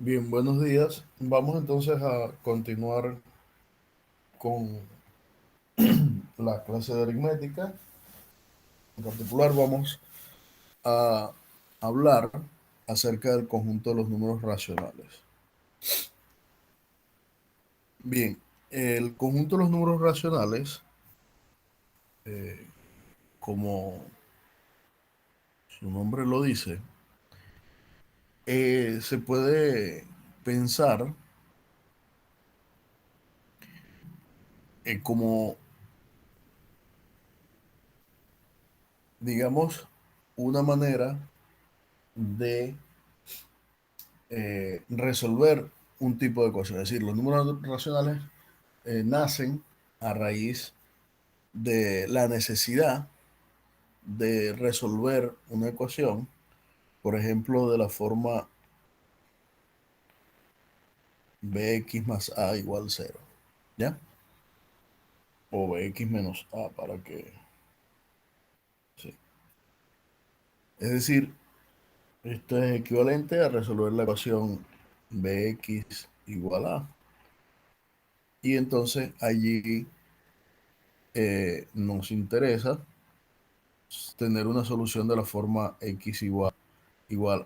Bien, buenos días. Vamos entonces a continuar con la clase de aritmética. En particular, vamos a hablar acerca del conjunto de los números racionales. Bien, el conjunto de los números racionales, eh, como su nombre lo dice, se puede pensar como, digamos, una manera de resolver un tipo de ecuación. Es decir, los números racionales nacen a raíz de la necesidad de resolver una ecuación, por ejemplo, de la forma bx más a igual cero, ¿ya? O bx menos a para que... Sí. Es decir, esto es equivalente a resolver la ecuación bx igual a. Y entonces allí nos interesa tener una solución de la forma x igual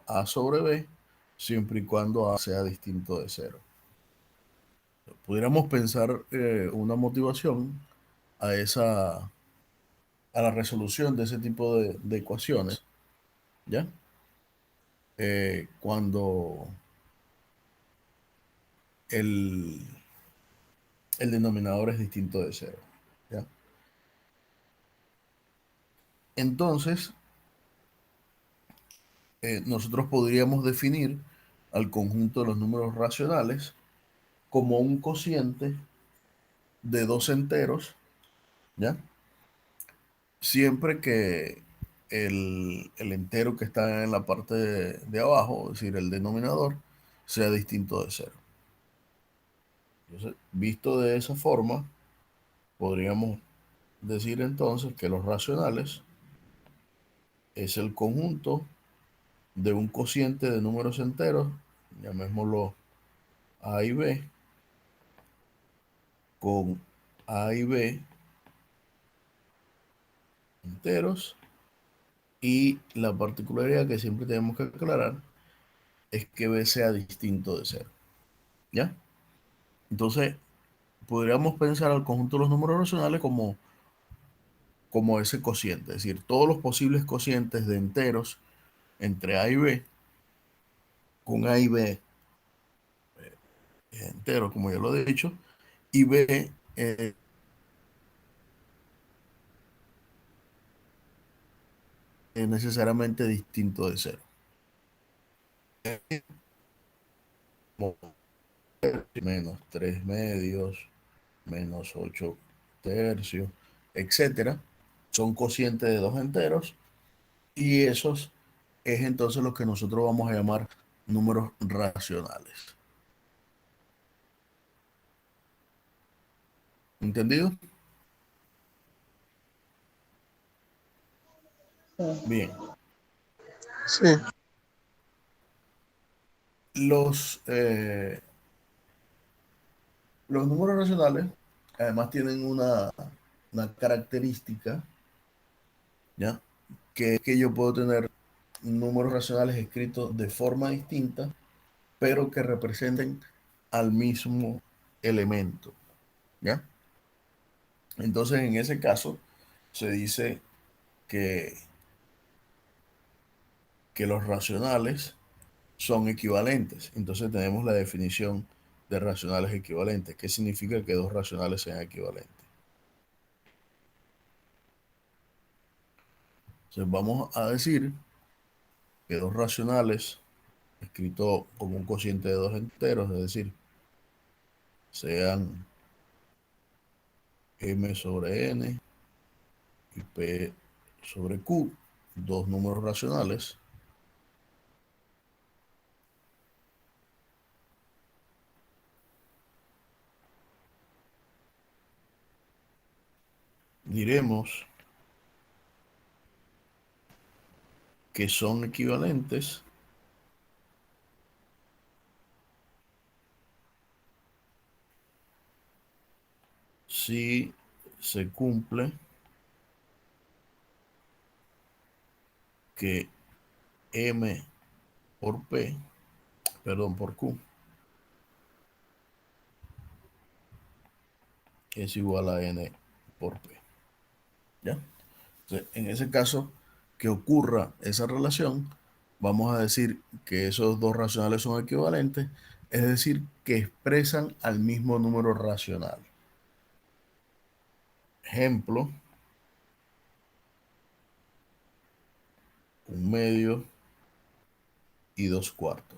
a sobre b, siempre y cuando a sea distinto de cero. Pudiéramos pensar una motivación a a la resolución de ese tipo de ecuaciones, ¿ya? Cuando el, el denominador es distinto de cero, ¿ya? Entonces, nosotros podríamos definir al conjunto de los números racionales como un cociente de dos enteros, ¿ya? Siempre que el entero que está en la parte de abajo, es decir, el denominador, sea distinto de cero. Entonces, visto de esa forma, podríamos decir entonces que los racionales es el conjunto de un cociente de números enteros, llamémoslo A y B, con A y B enteros, y la particularidad que siempre tenemos que aclarar es que B sea distinto de cero, ¿ya? Entonces, podríamos pensar al conjunto de los números racionales como ese cociente, es decir, todos los posibles cocientes de enteros entre A y B, con A y B enteros, como ya lo he dicho, y B necesariamente distinto de cero. Como menos 3 medios, menos 8 tercios, etcétera, son cocientes de dos enteros, y esos es entonces lo que nosotros vamos a llamar números racionales. ¿Entendido? Bien. Sí, Los, eh, los números racionales además tienen una característica, ¿ya? Que es que yo puedo tener números racionales escritos de forma distinta, pero que representen al mismo elemento, ¿ya? Entonces, en ese caso, se dice que, que los racionales son equivalentes. Entonces, tenemos la definición de racionales equivalentes. ¿Qué significa que dos racionales sean equivalentes? Entonces, vamos a decir que dos racionales, escrito como un cociente de dos enteros, es decir, sean m sobre n y p sobre q, dos números racionales, diremos que son equivalentes si se cumple que M por P, perdón, por Q, es igual a N por P. ¿Ya? Entonces, en ese caso, que ocurra esa relación, vamos a decir que esos dos racionales son equivalentes, es decir, que expresan al mismo número racional. Ejemplo, 1/2 y 2/4.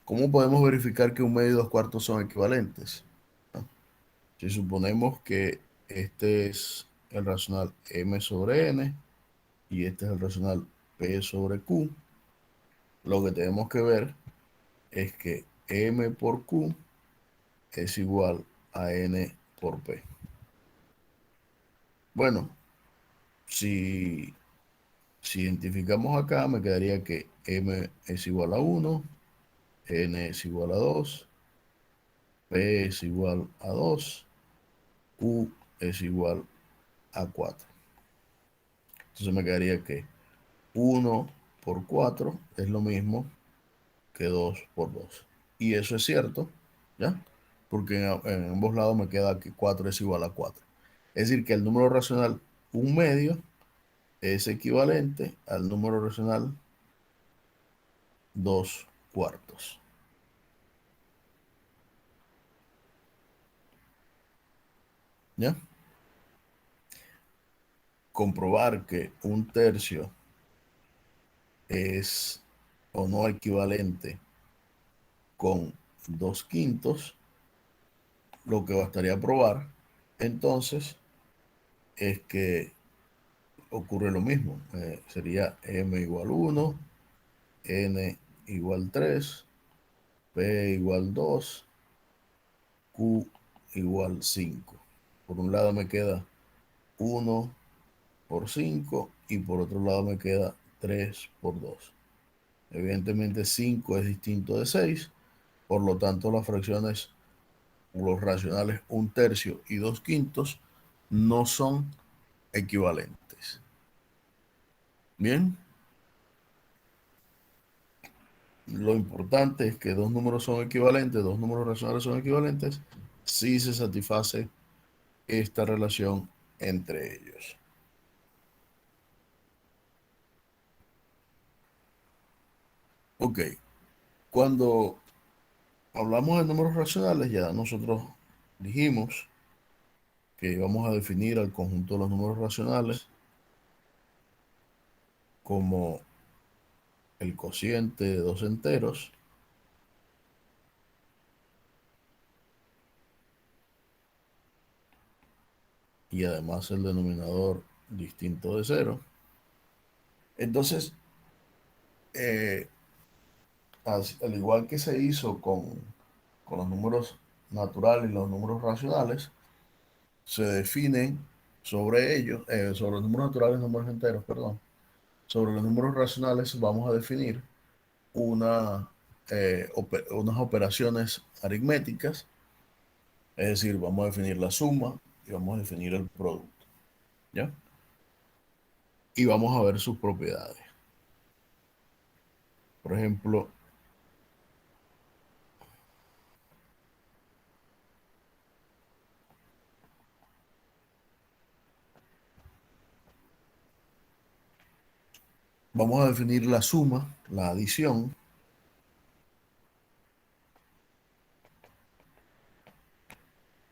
¿Cómo podemos verificar que 1/2 y 2/4 son equivalentes? Si suponemos que este es el racional m sobre n y este es el racional p sobre q, lo que tenemos que ver es que m por q es igual a n por p. Bueno, si identificamos acá, me quedaría que m es igual a 1, n es igual a 2, p es igual a 2, q es igual a 4. Entonces me quedaría que 1 por 4 es lo mismo que 2 por 2. Y eso es cierto, ¿ya? Porque en ambos lados me queda que 4 es igual a 4. Es decir, que el número racional 1/2 es equivalente al número racional 2/4. ¿Ya? Comprobar que 1/3 es o no equivalente con 2/5, lo que bastaría probar entonces es que ocurre lo mismo. Sería m igual 1, n igual 3, p igual 2, q igual 5. Por un lado me queda 1 por 5 y por otro lado me queda 3 por 2. Evidentemente 5 es distinto de 6, por lo tanto las fracciones, los racionales 1/3 y 2/5 no son equivalentes. Bien, lo importante es que dos números son equivalentes, dos números racionales son equivalentes, si se satisface esta relación entre ellos. Ok, cuando hablamos de números racionales, ya nosotros dijimos que vamos a definir al conjunto de los números racionales como el cociente de dos enteros y además el denominador distinto de cero. Entonces, eh, al igual que se hizo con los números naturales y los números racionales, se definen sobre ellos, sobre los números naturales y números enteros, perdón, sobre los números racionales vamos a definir unas operaciones aritméticas, es decir, vamos a definir la suma y vamos a definir el producto, ¿ya? Y vamos a ver sus propiedades. Por ejemplo, vamos a definir la suma, la adición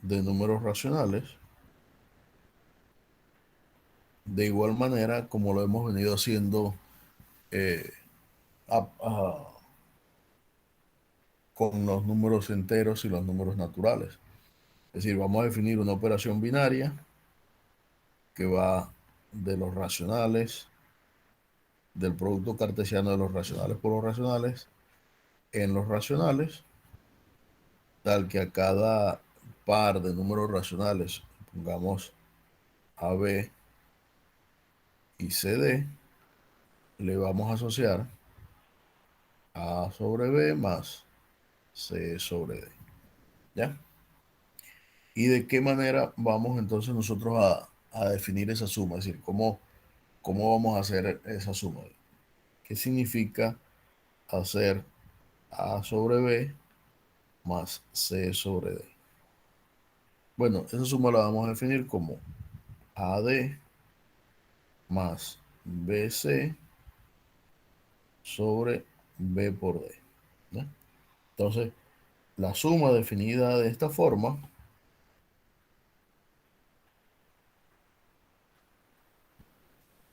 de números racionales, de igual manera como lo hemos venido haciendo eh, a- a- con los números enteros y los números naturales. Es decir, vamos a definir una operación binaria que va de los racionales, del producto cartesiano de los racionales por los racionales, en los racionales, tal que a cada par de números racionales, pongamos AB y CD, le vamos a asociar A sobre B más C sobre D. ¿Ya? ¿Y de qué manera vamos entonces nosotros a definir esa suma? Es decir, ¿cómo vamos a hacer esa suma? ¿Qué significa hacer A sobre B más C sobre D? Bueno, esa suma la vamos a definir como AD más BC sobre B por D. ¿Ya? Entonces, la suma definida de esta forma,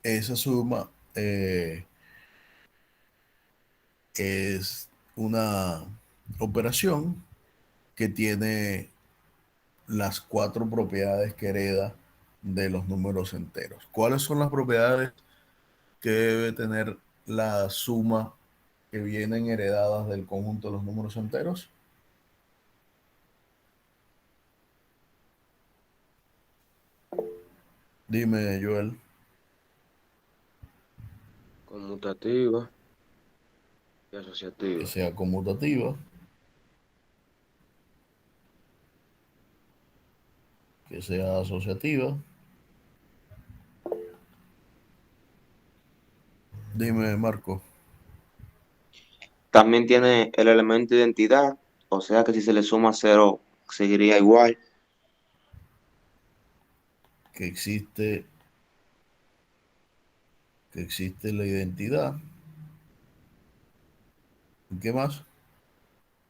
esa suma es una operación que tiene las cuatro propiedades que hereda de los números enteros. ¿Cuáles son las propiedades que debe tener la suma que vienen heredadas del conjunto de los números enteros? Dime, Joel. Conmutativa y Que asociativa. sea conmutativa, que sea asociativa. Dime, Marco. También tiene el elemento de identidad, o sea que si se le suma cero, seguiría igual. Que existe, que existe la identidad. ¿Y qué más?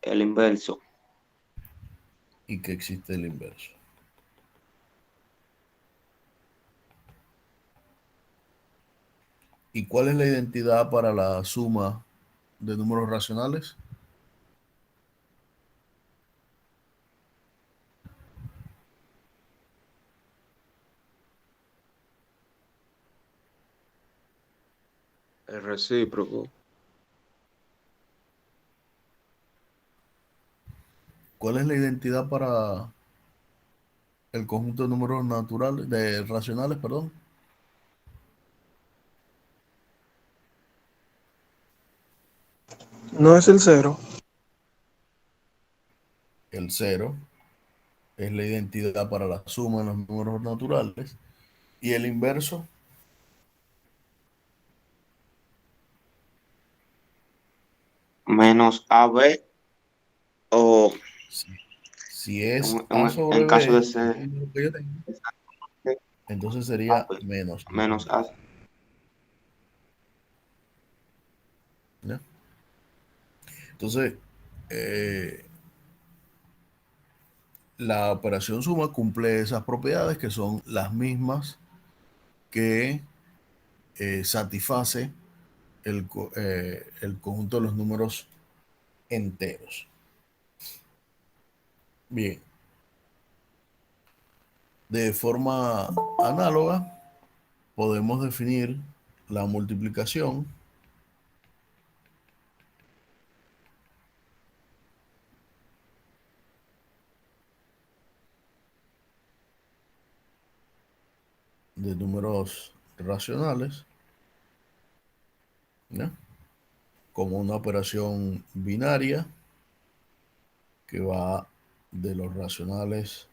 El inverso. Y que existe el inverso. ¿Y cuál es la identidad para la suma de números racionales? El recíproco. ¿Cuál es la identidad para el conjunto de números naturales, de racionales, perdón? No es el cero. El cero es la identidad para la suma en los números naturales. Y el inverso, Menos AB o si, si es en, A en- sobre en caso de B, el ser número que yo tengo, entonces sería AB menos A menos sobre B. A. ¿Ya? Entonces, eh, la operación suma cumple esas propiedades que son las mismas que satisface el conjunto de los números enteros. Bien, de forma análoga podemos definir la multiplicación de números racionales, ¿ya? Como una operación binaria que va de los racionales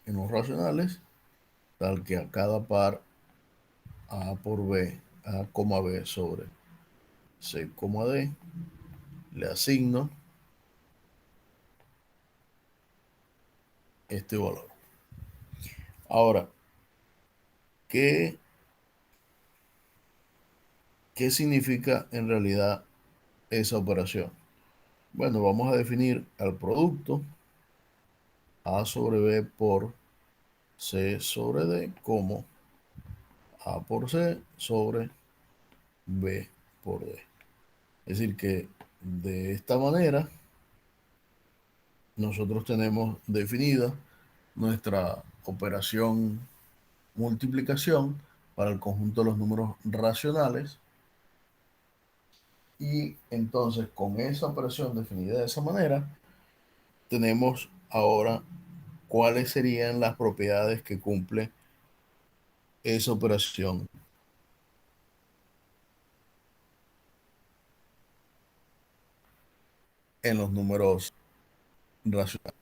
en los racionales, tal que a cada par A por B, A, B sobre C, D, le asigno este valor. Ahora, ¿qué, qué significa en realidad esa operación? Bueno, vamos a definir al producto A sobre B por C sobre D como A por C sobre B por D. Es decir, que de esta manera nosotros tenemos definida nuestra operación multiplicación para el conjunto de los números racionales. Y entonces con esa operación definida de esa manera, tenemos ahora cuáles serían las propiedades que cumple esa operación. en los números racionales.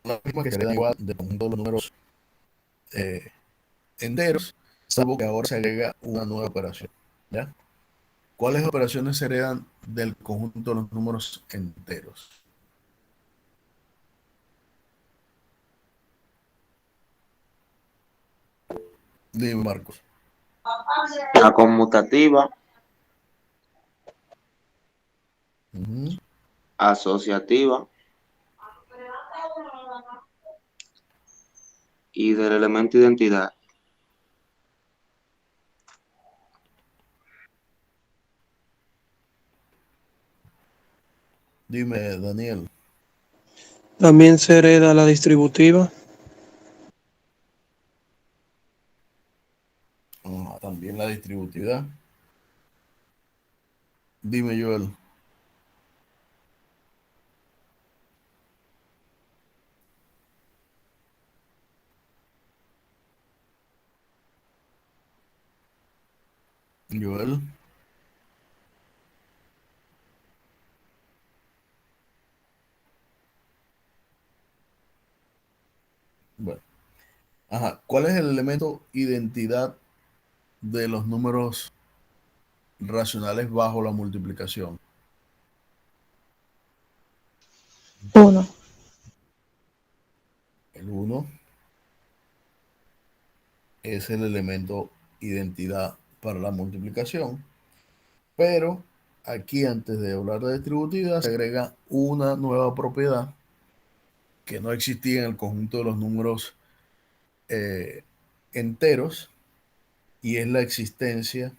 La misma que heredan igual del conjunto de los números eh, enteros, salvo que ahora se agrega una nueva operación. ¿Ya? ¿Cuáles operaciones se heredan del conjunto de los números enteros? Dime, Marcos. La conmutativa, Ujú. asociativa y del elemento identidad. Dime, Daniel. También se hereda la distributiva. También la distributividad. Dime, Joel. Joel. Bueno. Ajá. ¿Cuál es el elemento identidad de los números racionales bajo la multiplicación? Uno. El uno es el elemento identidad para la multiplicación, pero aquí antes de hablar de distributividad se agrega una nueva propiedad que no existía en el conjunto de los números eh, enteros, y es la existencia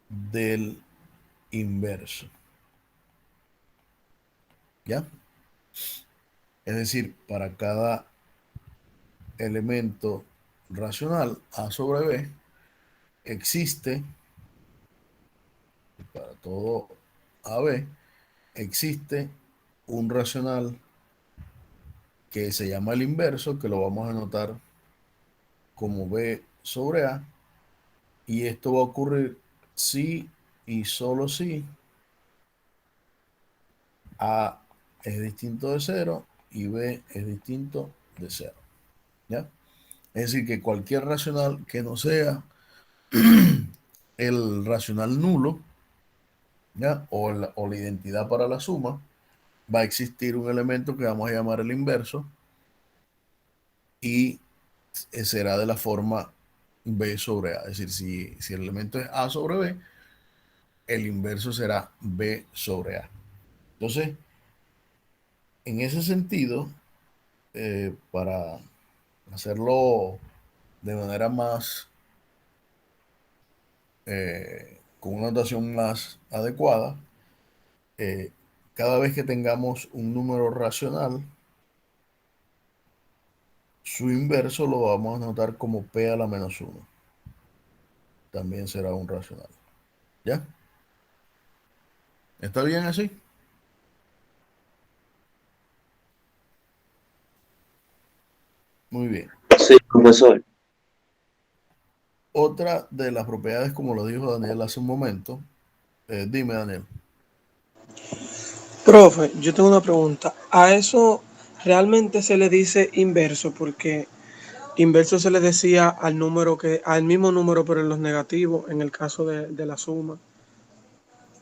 del inverso. ¿Ya? Es decir, para cada elemento racional A sobre B existe, para todo AB, existe un racional que se llama el inverso, que lo vamos a anotar como B sobre A, y esto va a ocurrir si y solo si A es distinto de cero y B es distinto de cero. ¿Ya? Es decir, que cualquier racional que no sea el racional nulo, ¿ya? O la identidad para la suma, va a existir un elemento que vamos a llamar el inverso, y será de la forma B sobre A. Es decir, si el elemento es A sobre B, el inverso será B sobre A. Entonces, en ese sentido, para hacerlo de manera más, con una notación más adecuada, eh, cada vez que tengamos un número racional, su inverso lo vamos a notar como P a la menos 1. También será un racional. ¿Ya? ¿Está bien así? Muy bien. Sí, profesor. Otra de las propiedades, como lo dijo Daniel hace un momento, dime, Daniel. Profe, yo tengo una pregunta. ¿A eso realmente se le dice inverso? Porque inverso se le decía al número al mismo número, pero en los negativos, en el caso de la suma. ¿O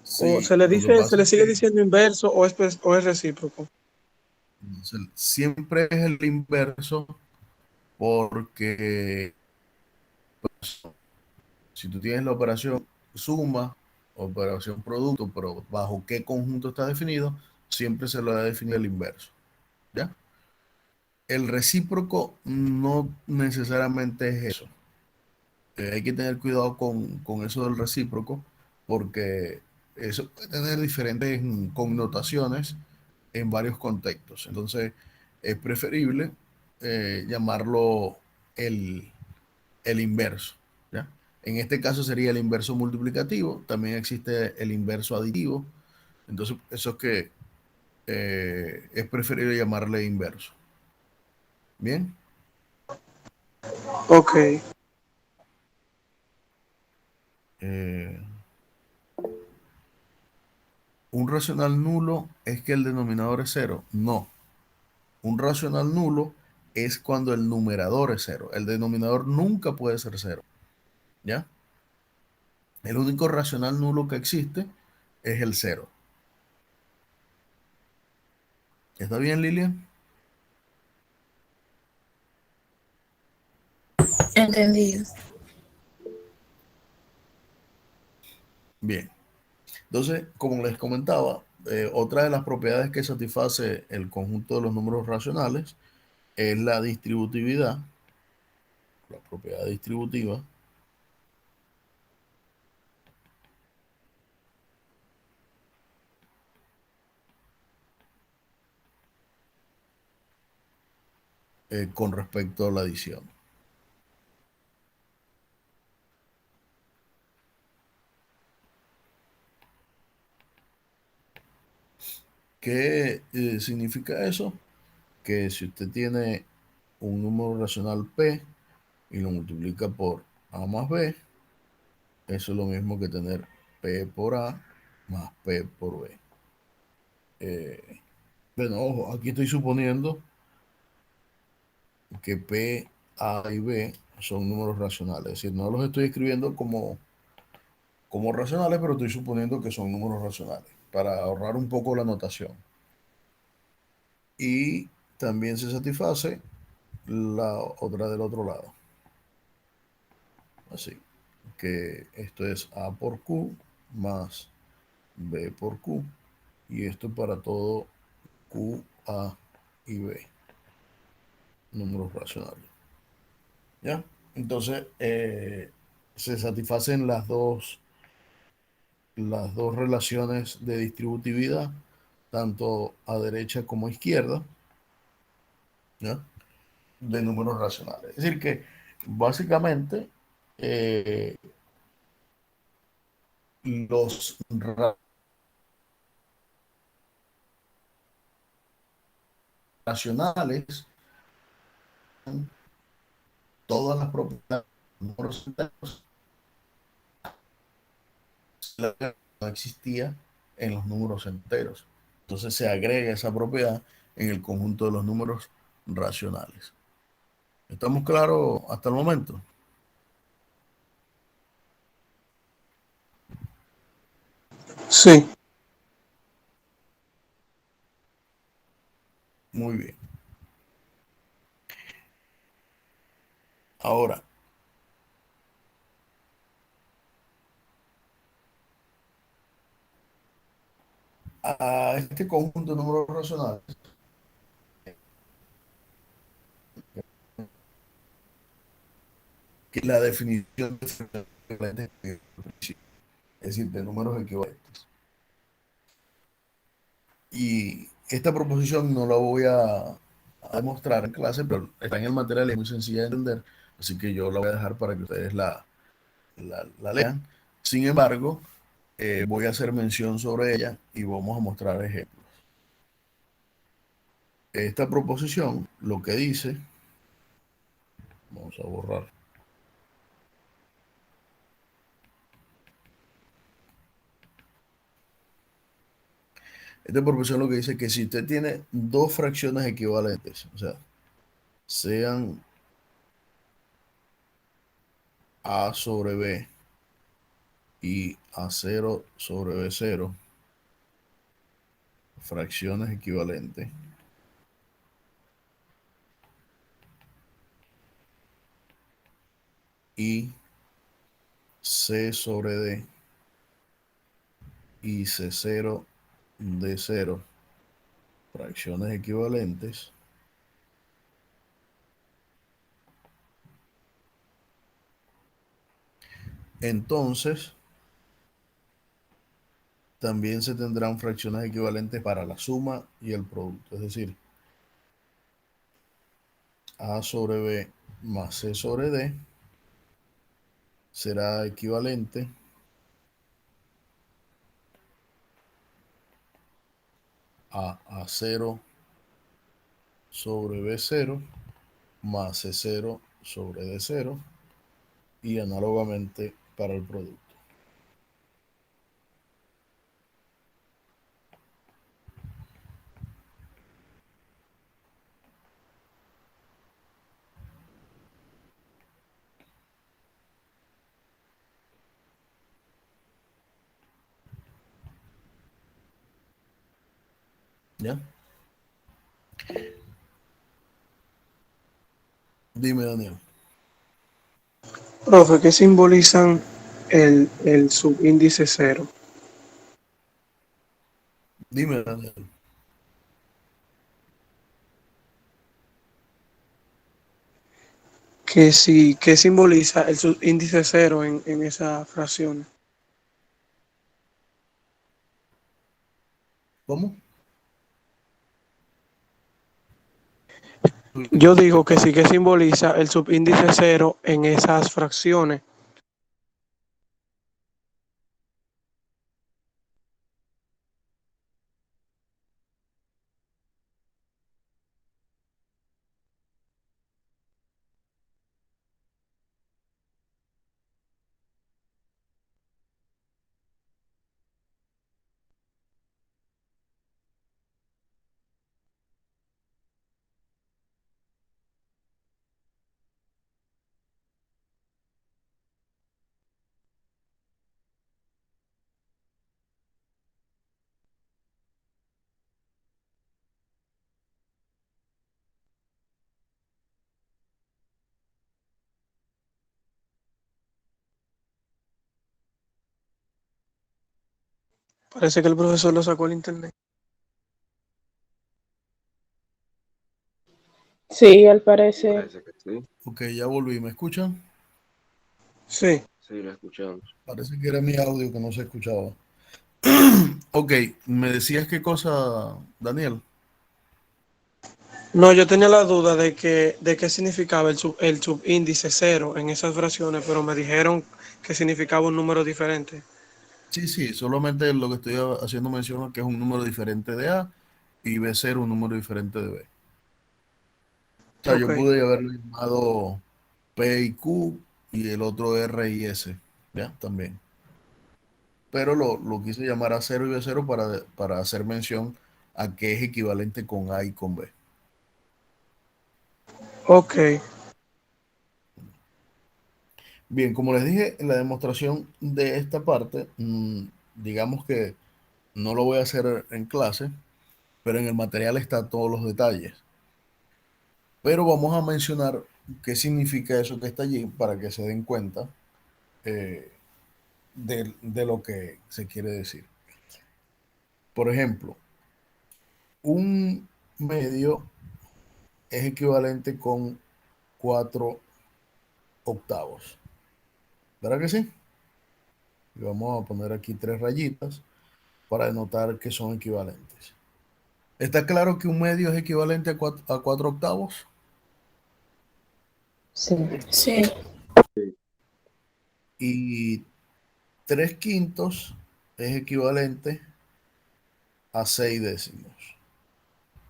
Sí, lo que se pasa le es sigue que diciendo inverso o es recíproco? siempre es el inverso, porque si tú tienes la operación suma, operación producto, pero bajo qué conjunto está definido, siempre se lo ha definido el inverso. ¿Ya? El recíproco no necesariamente es eso. Hay que tener cuidado con eso del recíproco, porque eso puede tener diferentes connotaciones en varios contextos. Entonces, es preferible llamarlo el, el inverso. ¿Ya? En este caso sería el inverso multiplicativo. También existe el inverso aditivo. Entonces, eso es que es preferible llamarle inverso. Bien. Ok. un racional nulo es que el denominador es cero. No, un racional nulo es cuando el numerador es cero. El denominador nunca puede ser cero. ¿Ya? El único racional nulo que existe es el cero. ¿Está bien, Lilian? Entendido. Bien. Entonces, como les comentaba, otra de las propiedades que satisface el conjunto de los números racionales es la distributividad, la propiedad distributiva, con respecto a la adición. ¿Qué significa eso? Que si usted tiene un número racional P y lo multiplica por A más B, eso es lo mismo que tener P por A más P por B. Bueno, ojo, aquí estoy suponiendo que P, A y B son números racionales. Es decir, no los estoy escribiendo como racionales, pero estoy suponiendo que son números racionales para ahorrar un poco la notación. Y también se satisface la otra del otro lado. Así que esto es A por Q más B por Q. Y esto para todo Q, A y B. Números racionales. ¿Ya? Entonces, se satisfacen las dos relaciones de distributividad, tanto a derecha como a izquierda, ¿ya? De números racionales. Es decir, que básicamente eh, los racionales, todas las propiedades de los números enteros, no existía en los números enteros. Entonces se agrega esa propiedad en el conjunto de los números racionales. ¿Estamos claros hasta el momento? Sí. Muy bien. Ahora, a este conjunto de números racionales, que la definición de es decir, de números equivalentes. Y esta proposición no la voy a demostrar en clase, pero está en el material y es muy sencilla de entender, así que yo la voy a dejar para que ustedes la lean. Sin embargo, voy a hacer mención sobre ella y vamos a mostrar ejemplos. Esta proposición lo que dice, vamos a borrar. Esta proposición lo que dice es que si usted tiene dos fracciones equivalentes, o sea, sean A sobre B y A0 sobre B0, fracciones equivalentes, y C sobre D y C0 D0, fracciones equivalentes, entonces también se tendrán fracciones equivalentes para la suma y el producto. Es decir, A sobre B más C sobre D será equivalente a A0 sobre B0 más C0 sobre D0 y análogamente para el producto. ¿Ya? Dime, Daniel. Profe, ¿qué simbolizan el subíndice cero? Dime, Daniel. ¿Qué simboliza el subíndice cero en esa fracción? ¿Cómo? Yo digo que sí que simboliza el subíndice cero en esas fracciones. Parece que el profesor lo sacó al internet. Sí, al parecer. Parece que sí. Ok, ya volví. ¿Me escuchan? Sí. Sí, lo escuchamos. Parece que era mi audio que no se escuchaba. Ok, ¿me decías qué cosa, Daniel? No, yo tenía la duda de qué significaba el subíndice cero en esas fracciones, pero me dijeron que significaba un número diferente. Sí, sí, solamente lo que estoy haciendo mención es que es un número diferente de A y B ser un número diferente de B. O sea, Ok, yo pude haberlo llamado P y Q y el otro R y S, ¿ya? También. Pero lo quise llamar a cero y B cero para hacer mención a que es equivalente con A y con B. ok, Bien, como les dije, en la demostración de esta parte, digamos que no lo voy a hacer en clase, pero en el material está todos los detalles. Pero vamos a mencionar qué significa eso que está allí para que se den cuenta eh, de lo que se quiere decir. Por ejemplo, un medio es equivalente con 4 octavos. ¿Verdad que sí? Y vamos a poner aquí 3 rayitas para denotar que son equivalentes. ¿Está claro que un medio es equivalente a 4 octavos? Sí. Sí, Sí, Y 3/5 es equivalente a 6 décimos.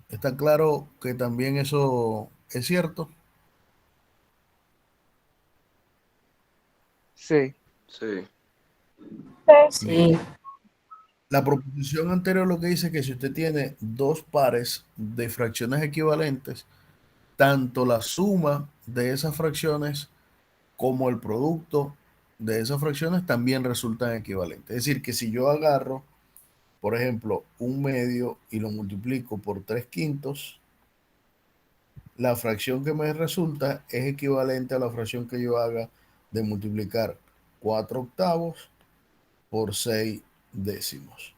¿Está claro que también eso es cierto? sí. sí, Bien. sí, La proposición anterior lo que dice es que si usted tiene dos pares de fracciones equivalentes, tanto la suma de esas fracciones como el producto de esas fracciones también resultan equivalentes. Es decir, que si yo agarro, por ejemplo, un medio y lo multiplico por 3/5, la fracción que me resulta es equivalente a la fracción que yo haga de multiplicar 4 octavos por 6 décimos.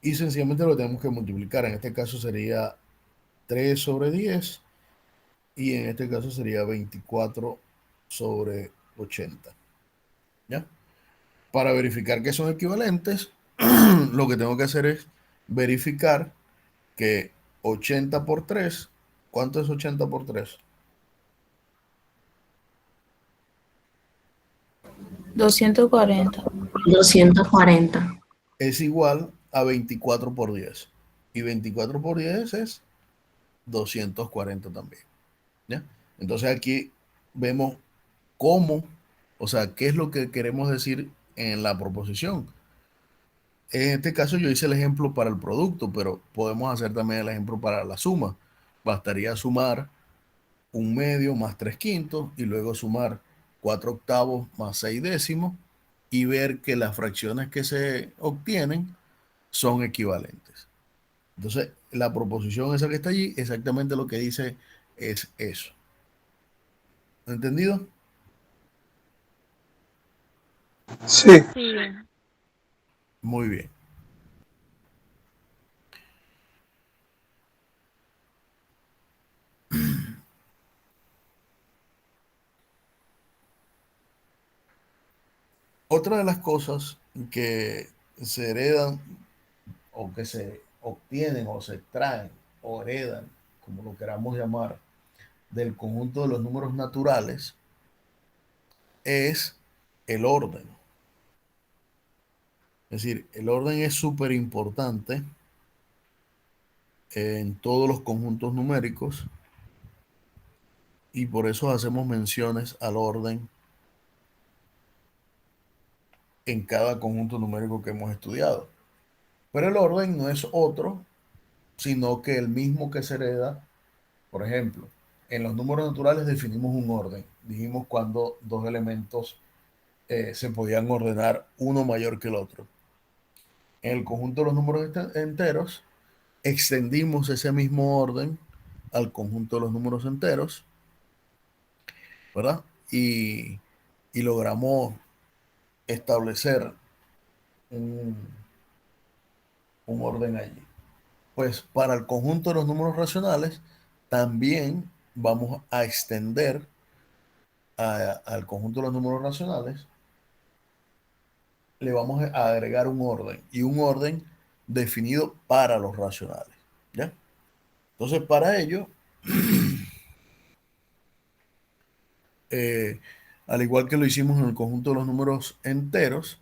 Y sencillamente lo tenemos que multiplicar. En este caso sería 3 sobre 10 y en este caso sería 24 sobre 80. ¿Ya? Para verificar que son equivalentes, lo que tengo que hacer es verificar que 80 por 3, ¿cuánto es 80 por 3? 240. 240. Es igual a 24 por 10. Y 24 por 10 es 240 también. ¿Ya? Entonces aquí vemos cómo, o sea, qué es lo que queremos decir en la proposición. En este caso yo hice el ejemplo para el producto, pero podemos hacer también el ejemplo para la suma. Bastaría sumar un medio más 3/5 y luego sumar 4 octavos más 6 décimos y ver que las fracciones que se obtienen son equivalentes. Entonces, la proposición esa que está allí, exactamente lo que dice es eso. ¿Entendido? Sí. Sí. Muy bien. Otra de las cosas que se heredan o que se obtienen o se extraen o heredan, como lo queramos llamar, del conjunto de los números naturales es el orden. Es decir, el orden es súper importante en todos los conjuntos numéricos y por eso hacemos menciones al orden en cada conjunto numérico que hemos estudiado. Pero el orden no es otro, sino que el mismo que se hereda. Por ejemplo, en los números naturales definimos un orden. Dijimos cuando dos elementos se podían ordenar uno mayor que el otro. En el conjunto de los números enteros, extendimos ese mismo orden al conjunto de los números enteros, ¿verdad? Y logramos establecer un, un orden allí. Pues para el conjunto de los números racionales, también vamos a extender al conjunto de los números racionales, le vamos a agregar un orden y un orden definido para los racionales. ¿Ya? Entonces, para ello, eh, al igual que lo hicimos en el conjunto de los números enteros,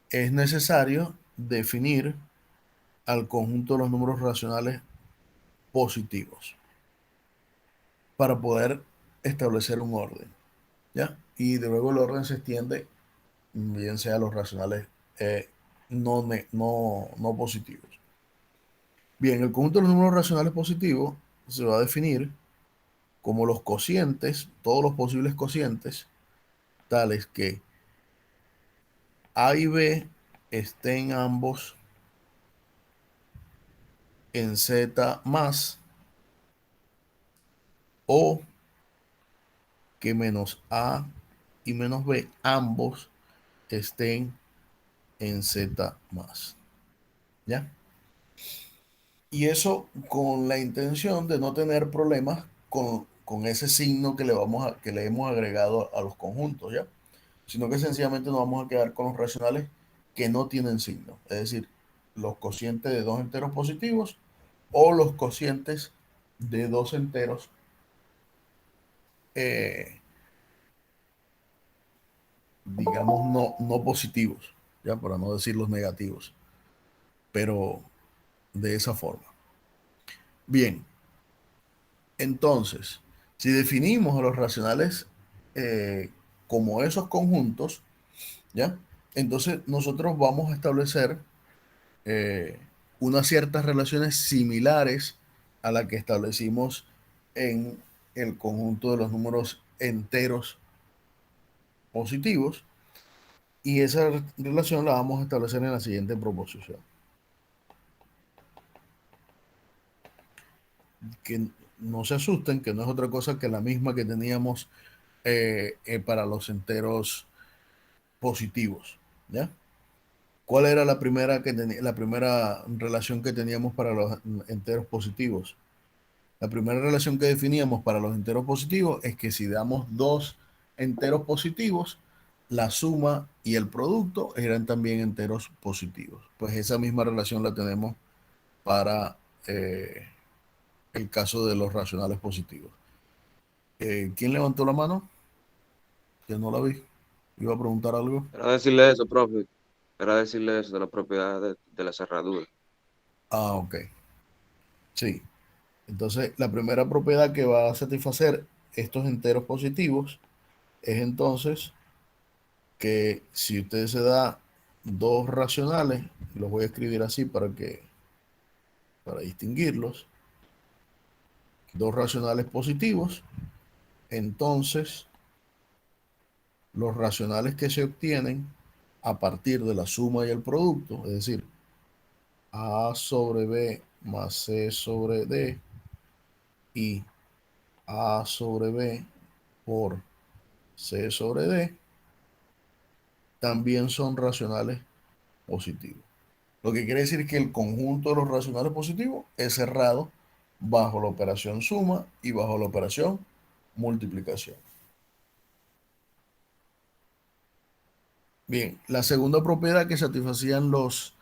es necesario definir al conjunto de los números racionales positivos para poder establecer un orden. ¿Ya? Y de luego el orden se extiende, bien sea a los racionales no positivos. Bien, el conjunto de los números racionales positivos se va a definir como los cocientes, todos los posibles cocientes, tales que A y B estén ambos en Z más, o que menos A y menos B ambos estén en Z más. ¿Ya? Y eso con la intención de no tener problemas con ese signo que le hemos agregado a los conjuntos, ¿ya? Sino que sencillamente nos vamos a quedar con los racionales que no tienen signo, es decir, los cocientes de dos enteros positivos o los cocientes de dos enteros, eh, digamos, no positivos, ya para no decir los negativos, pero de esa forma. Bien, entonces, si definimos a los racionales como esos conjuntos, ¿ya? Entonces nosotros vamos a establecer eh, unas ciertas relaciones similares a la que establecimos en el conjunto de los números enteros positivos, y esa relación la vamos a establecer en la siguiente proposición, que no se asusten, que no es otra cosa que la misma que teníamos para los enteros positivos, ¿ya? ¿Cuál era la primera relación que teníamos para los enteros positivos? La primera relación que definíamos para los enteros positivos es que si damos dos enteros positivos, la suma y el producto eran también enteros positivos. Pues esa misma relación la tenemos para el caso de los racionales positivos. ¿Quién levantó la mano? Que no la vi. Iba a preguntar algo. Era decirle eso, profe. Era decirle eso de la propiedad de la cerradura. Ah, ok. Sí. Entonces, la primera propiedad que va a satisfacer estos enteros positivos es entonces que si usted se da dos racionales, los voy a escribir así para distinguirlos, dos racionales positivos, entonces los racionales que se obtienen a partir de la suma y el producto, es decir, A sobre B más C sobre D y A sobre B por C sobre D también son racionales positivos. Lo que quiere decir que el conjunto de los racionales positivos es cerrado bajo la operación suma y bajo la operación multiplicación. Bien, la segunda propiedad que satisfacían los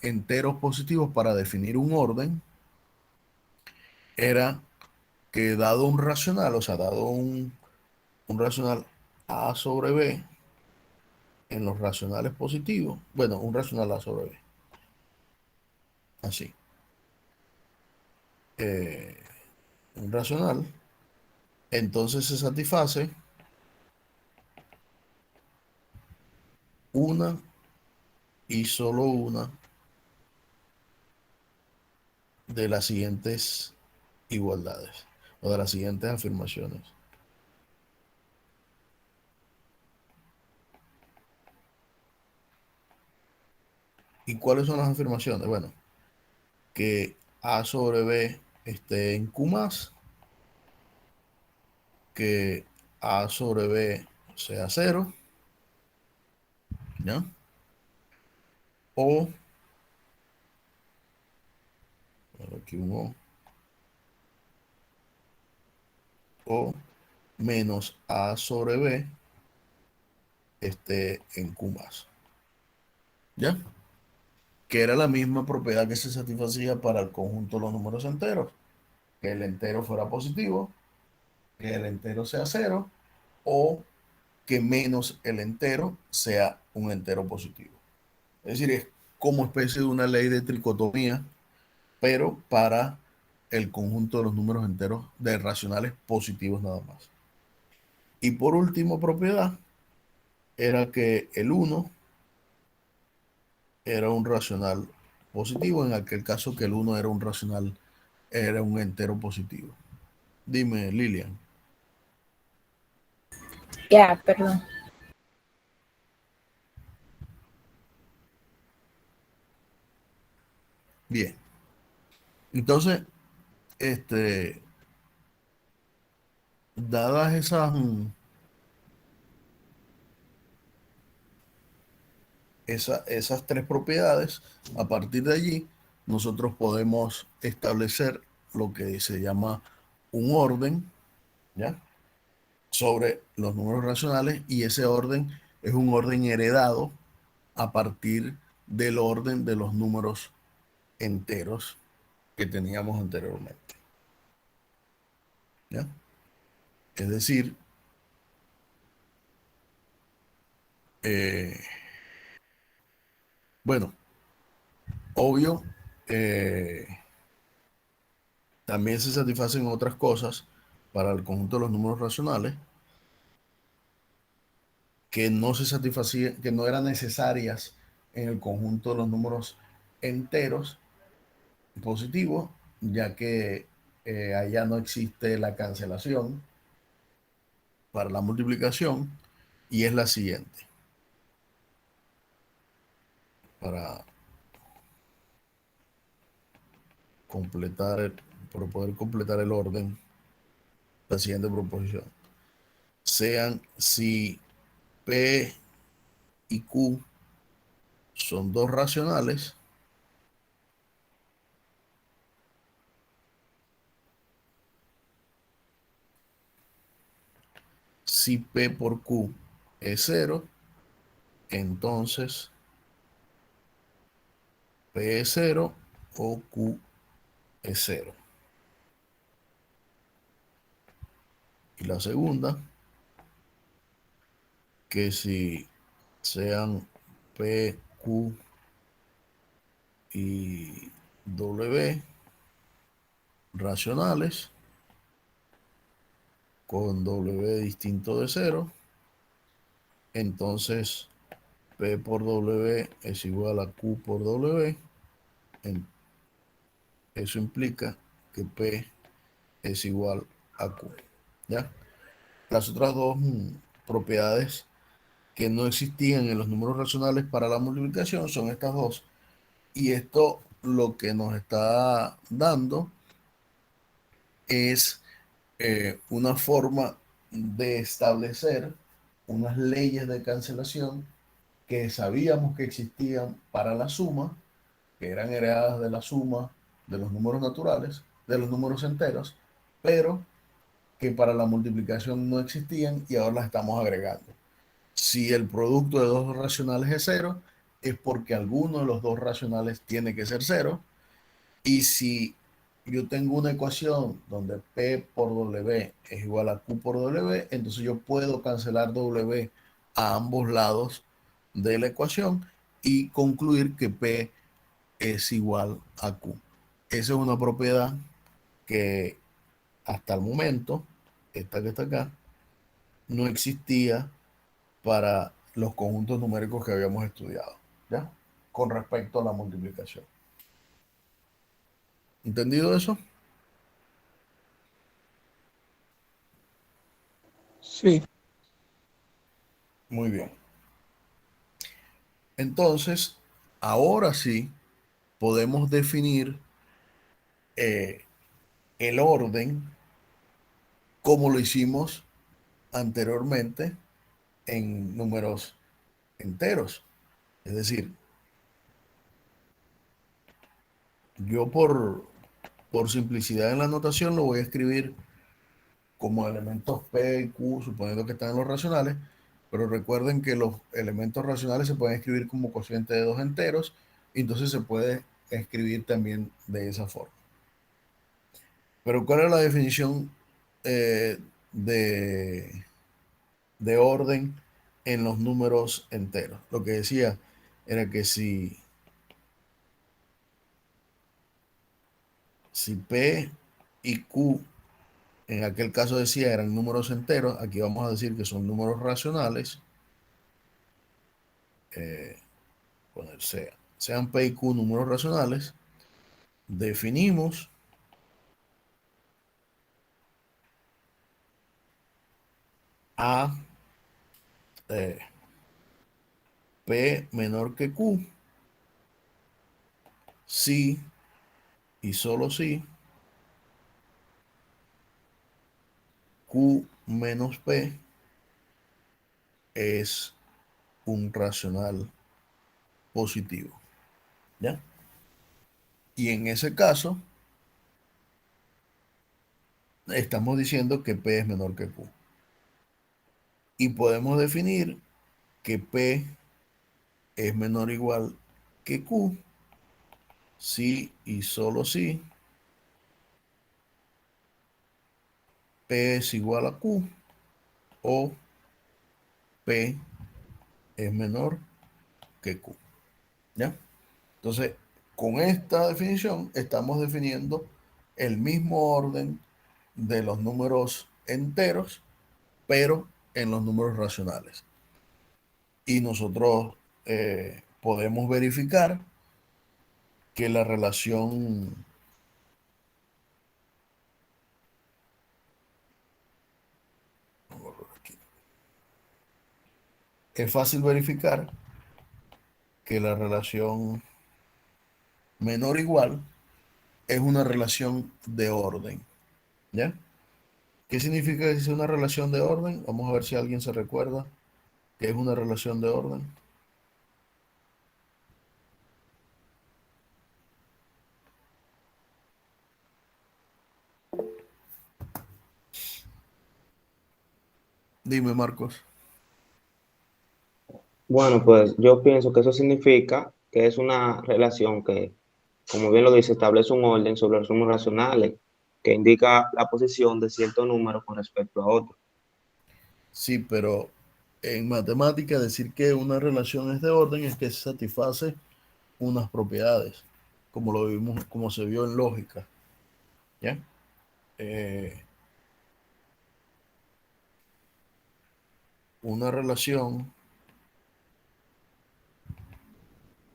enteros positivos para definir un orden era que dado un racional, o sea, dado un racional A sobre B en los racionales positivos, bueno, un racional A sobre B, así, un racional, entonces se satisface una y solo una de las siguientes igualdades o de las siguientes afirmaciones. ¿Y cuáles son las afirmaciones? Bueno, que A sobre B esté en Q más, que A sobre B sea 0, ¿ya? O, aquí un o menos A sobre B esté en Q más, ¿ya? Que era la misma propiedad que se satisfacía para el conjunto de los números enteros, que el entero fuera positivo, que el entero sea 0, o que menos el entero sea un entero positivo. Es decir, es como especie de una ley de tricotomía, pero para el conjunto de los números enteros de racionales positivos nada más. Y por último propiedad era que el 1 era un racional positivo, en aquel caso que el 1 era un racional, era un entero positivo. Dime, Lilian. Ya, perdón. Bien. Entonces, dadas esas tres propiedades, a partir de allí, nosotros podemos establecer lo que se llama un orden, ¿ya? Sobre los números racionales, y ese orden es un orden heredado a partir del orden de los números enteros que teníamos anteriormente, ¿ya? Es decir, eh, bueno, obvio, también se satisfacen otras cosas para el conjunto de los números racionales que no se satisfacían, que no eran necesarias en el conjunto de los números enteros positivos, ya que allá no existe la cancelación para la multiplicación, y es la siguiente. Para para poder completar el orden, la siguiente proposición. Sean si P y Q son dos racionales, si P por Q es 0, entonces P es 0 o Q es 0. Y la segunda, que si sean P, Q y W racionales con W distinto de 0, entonces P por W es igual a Q por W. Eso implica que P es igual a Q. ¿Ya? Las otras dos propiedades que no existían en los números racionales para la multiplicación son estas dos. Y esto lo que nos está dando es una forma de establecer unas leyes de cancelación que sabíamos que existían para la suma, que eran heredadas de la suma de los números naturales, de los números enteros, pero que para la multiplicación no existían y ahora las estamos agregando. Si el producto de dos racionales es cero, es porque alguno de los dos racionales tiene que ser cero. Y si yo tengo una ecuación donde P por W es igual a Q por W, entonces yo puedo cancelar W a ambos lados de la ecuación y concluir que P es igual a Q. Esa es una propiedad que hasta el momento, esta que está acá, no existía para los conjuntos numéricos que habíamos estudiado, ¿ya? Con respecto a la multiplicación. ¿Entendido eso? Sí, Muy bien. Entonces, ahora sí podemos definir eh, el orden como lo hicimos anteriormente en números enteros. Es decir, yo por simplicidad en la notación lo voy a escribir como elementos P y Q, suponiendo que están en los racionales, pero recuerden que los elementos racionales se pueden escribir como cociente de dos enteros, y entonces se puede escribir también de esa forma. Pero ¿cuál es la definición eh, de, de orden en los números enteros? Lo que decía era que si P y Q en aquel caso decía eran números enteros, aquí vamos a decir que son números racionales, poner sean P y Q números racionales, definimos a eh, P menor que Q si y solo si Q menos P es un racional positivo, ¿ya? Y en ese caso, estamos diciendo que P es menor que Q. Y podemos definir que P es menor o igual que Q si y solo si P es igual a Q o P es menor que Q, ¿ya? Entonces, con esta definición estamos definiendo el mismo orden de los números enteros, pero en los números racionales. Y nosotros podemos verificar que la relación es fácil verificar que la relación menor o igual es una relación de orden, ¿ya? ¿Qué significa que es una relación de orden? Vamos a ver si alguien se recuerda que es una relación de orden. Dime, Marcos. Bueno, pues yo pienso que eso significa que es una relación que, como bien lo dice, establece un orden sobre los números racionales que indica la posición de cierto número con respecto a otro. Sí, pero en matemática decir que una relación es de orden es que satisface unas propiedades, como lo vimos, como se vio en lógica, ¿ya? Eh, una relación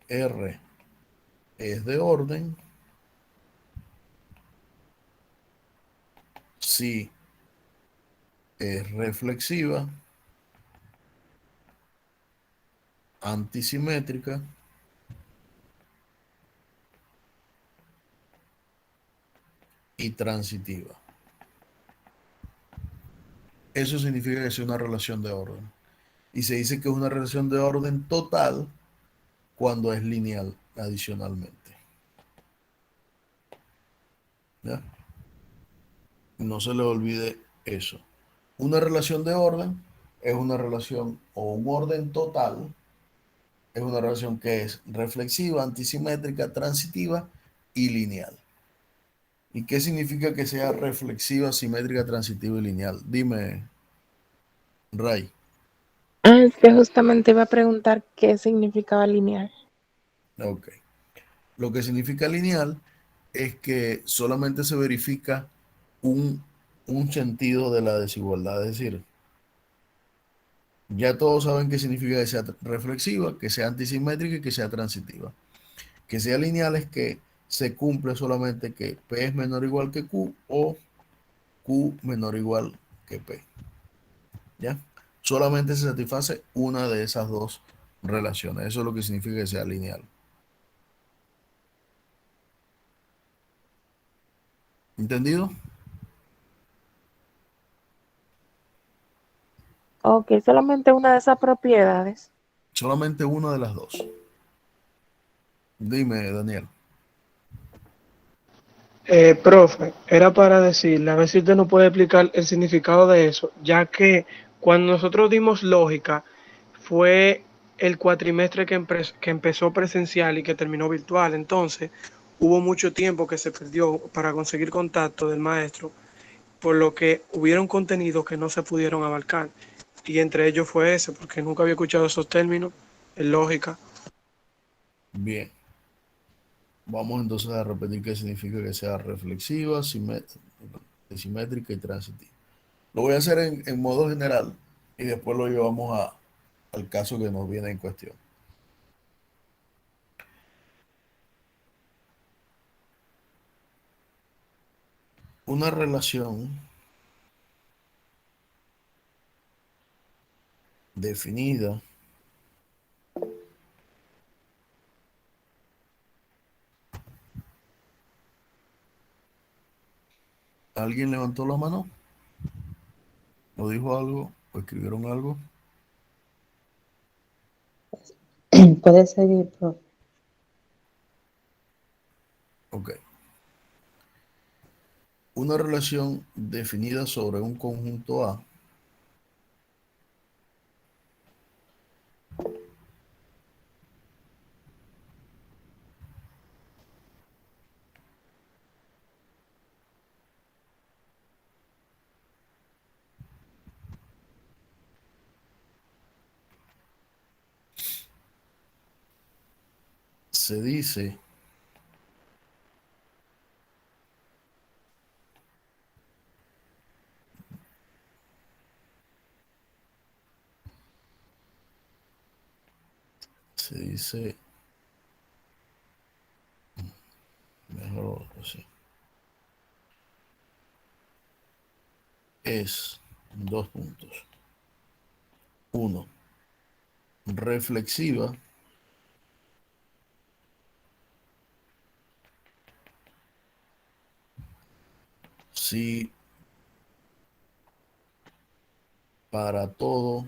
R es de orden si es reflexiva, antisimétrica y transitiva. Eso significa que es una relación de orden. Y se dice que es una relación de orden total cuando es lineal adicionalmente. ¿Ya? No se le olvide eso. Una relación de orden es una relación o un orden total, es una relación que es reflexiva, antisimétrica, transitiva y lineal. ¿Y qué significa que sea reflexiva, simétrica, transitiva y lineal? Dime, Ray. Es que justamente iba a preguntar qué significaba lineal. Ok. Lo que significa lineal es que solamente se verifica un, un sentido de la desigualdad. Es decir, ya todos saben qué significa que sea reflexiva, que sea antisimétrica y que sea transitiva. Que sea lineal es que se cumple solamente que P es menor o igual que Q o Q menor o igual que P. ¿Ya? Solamente se satisface una de esas dos relaciones. Eso es lo que significa que sea lineal. ¿Entendido? Ok, solamente una de esas propiedades. Solamente una de las dos. Dime, Daniel. Profe, era para decirle, a ver si usted nos puede explicar el significado de eso, ya que cuando nosotros dimos lógica, fue el cuatrimestre que empezó presencial y que terminó virtual. Entonces, hubo mucho tiempo que se perdió para conseguir contacto del maestro, por lo que hubieron contenidos que no se pudieron abarcar. Y entre ellos fue ese, porque nunca había escuchado esos términos en lógica. Bien. Vamos entonces a repetir qué significa que sea reflexiva, simétrica y transitiva. Lo voy a hacer en modo general y después lo llevamos al caso que nos viene en cuestión. Una relación definida ¿Alguien levantó la mano? ¿O dijo algo? ¿O escribieron algo? Puede seguir, profe. Ok. Una relación definida sobre un conjunto A se dice se dice mejor así. Es dos puntos. Uno, reflexiva si para todo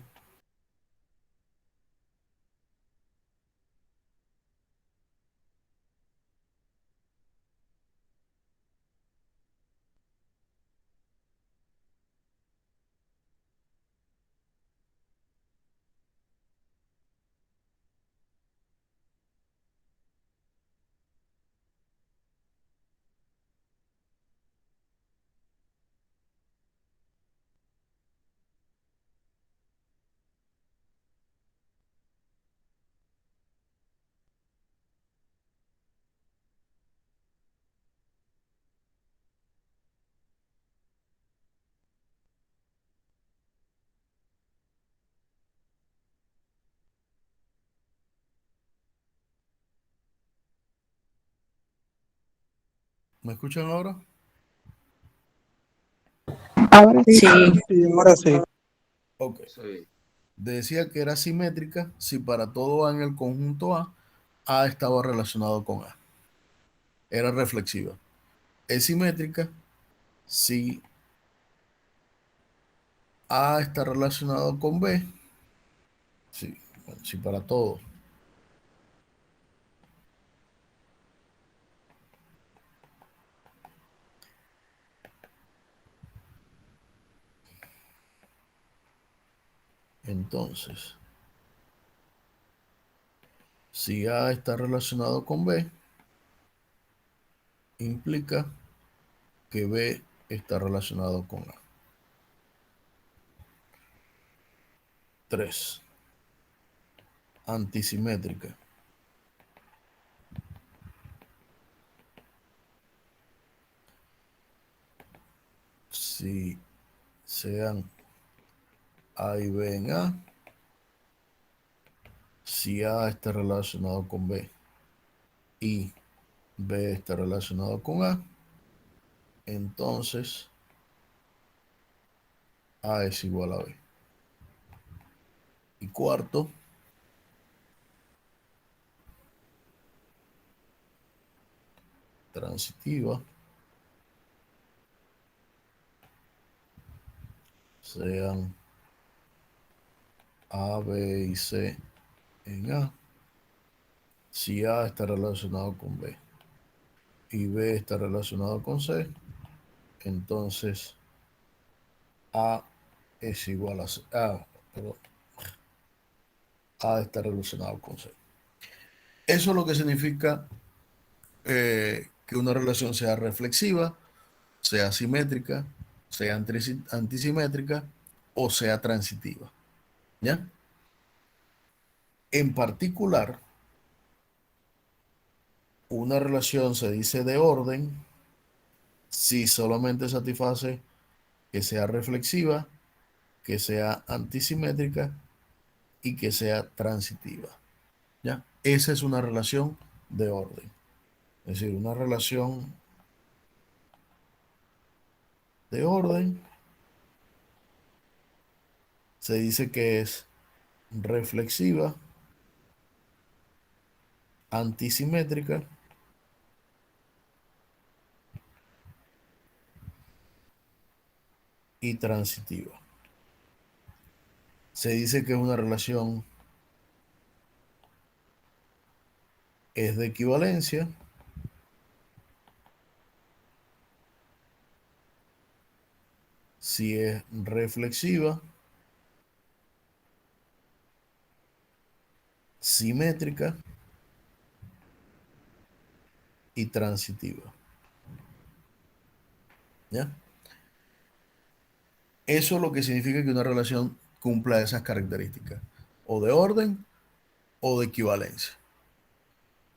¿Me escuchan ahora? Ahora sí. Sí, Sí, ahora sí. Ok. Sí. Decía que era simétrica si para todo A en el conjunto A estaba relacionado con A. Era reflexiva. Es simétrica si A está relacionado con B, sí, bueno, sí para todo. Entonces, si A está relacionado con B, implica que B está relacionado con A. 3. Antisimétrica. Si sean A y B en A, si A está relacionado con B y B está relacionado con A, entonces A es igual a B. Y cuarto, transitiva, sean A, B y C en A, si A está relacionado con B y B está relacionado con C, entonces A es igual a C. Perdón, A está relacionado con C. Eso es lo que significa que una relación sea reflexiva, sea simétrica, sea antisimétrica o sea transitiva. ¿Ya? En particular, una relación se dice de orden si solamente satisface que sea reflexiva, que sea antisimétrica y que sea transitiva. ¿Ya? Esa es una relación de orden. Es decir, una relación de orden se dice que es reflexiva, antisimétrica y transitiva. Se dice que una relación es de equivalencia si es reflexiva, simétrica y transitiva. ¿Ya? Eso es lo que significa que una relación cumpla esas características, o de orden o de equivalencia.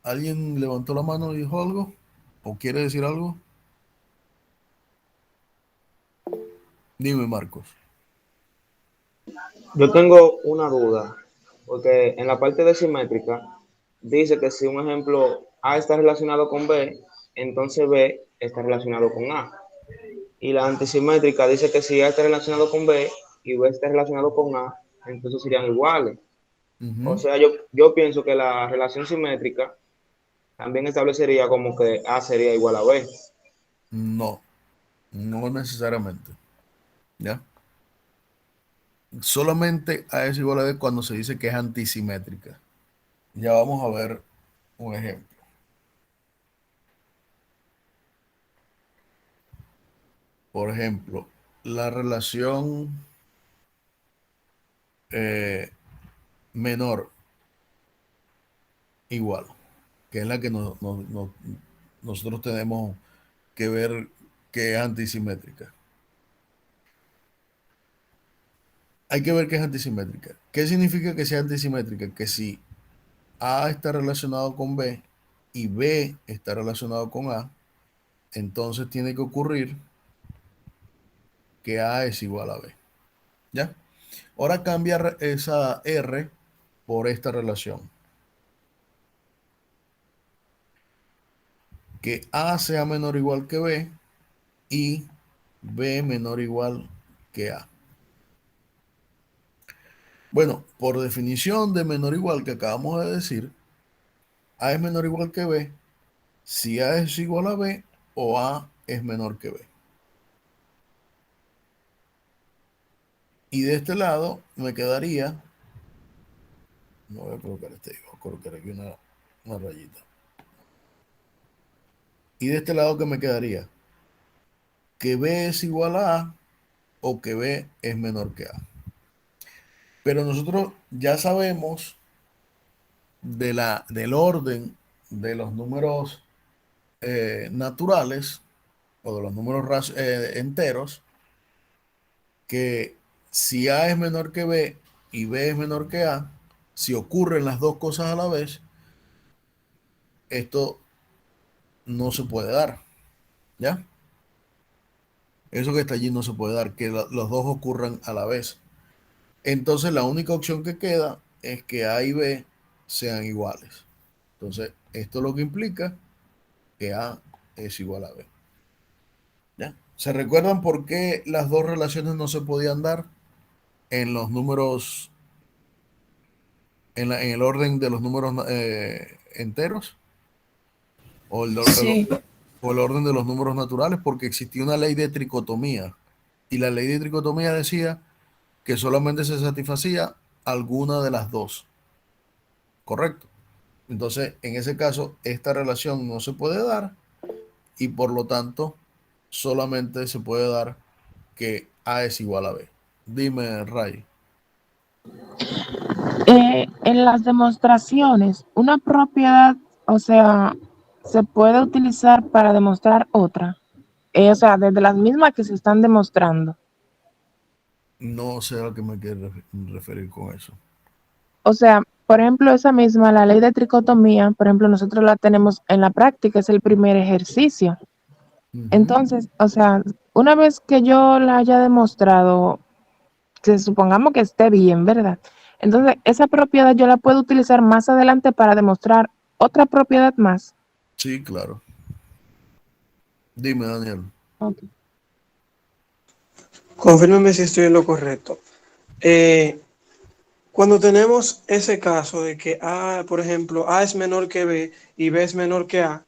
¿Alguien levantó la mano y dijo algo? ¿O quiere decir algo? Dime, Marcos. Yo tengo una duda, porque en la parte de simétrica dice que si un ejemplo A está relacionado con B, entonces B está relacionado con A. Y la antisimétrica dice que si A está relacionado con B y B está relacionado con A, entonces serían iguales. O sea, yo pienso que la relación simétrica también establecería como que A sería igual a B. No, no necesariamente. ¿Ya? Solamente A es igual a B cuando se dice que es antisimétrica. Ya vamos a ver un ejemplo. Por ejemplo, la relación menor igual, que es la que nosotros tenemos que ver que es antisimétrica. Hay que ver que es antisimétrica. ¿Qué significa que sea antisimétrica? Que si A está relacionado con B y B está relacionado con A, entonces tiene que ocurrir que A es igual a B. ¿Ya? Ahora cambia esa R por esta relación. Que A sea menor o igual que B y B menor o igual que A. Bueno, por definición de menor o igual que acabamos de decir, A es menor o igual que B si A es igual a B o A es menor que B. Y de este lado me quedaría, no voy a colocar voy a colocar aquí una rayita. Y de este lado, ¿qué me quedaría? Que B es igual a A o que B es menor que A. Pero nosotros ya sabemos del orden de los números naturales o de los números enteros, que si A es menor que B y B es menor que A, si ocurren las dos cosas a la vez, esto no se puede dar, ¿ya? Eso que está allí no se puede dar, que los dos ocurran a la vez. Entonces la única opción que queda es que A y B sean iguales. Entonces, esto lo que implica que A es igual a B. ¿Ya? ¿Se recuerdan por qué las dos relaciones no se podían dar en los números, en el orden de los números enteros? O Sí. o el orden de los números naturales, porque existía una ley de tricotomía. Y la ley de tricotomía decía que solamente se satisfacía alguna de las dos. ¿Correcto? Entonces, en ese caso, esta relación no se puede dar y por lo tanto, solamente se puede dar que A es igual a B. Dime, Ray. En las demostraciones, una propiedad, o sea, se puede utilizar para demostrar otra. O sea, desde las mismas que se están demostrando. No sé a qué me quieres referir con eso. O sea, por ejemplo, esa misma, la ley de tricotomía, por ejemplo, nosotros la tenemos en la práctica, es el primer ejercicio. Ujú. Entonces, o sea, una vez que yo la haya demostrado, que supongamos que esté bien, ¿verdad? Entonces, esa propiedad yo la puedo utilizar más adelante para demostrar otra propiedad más. Sí, claro. Dime, Daniel. Ok. Confírmeme si estoy en lo correcto. Eh, Cuando tenemos ese caso de que A, por ejemplo, A es menor que B y B es menor que A,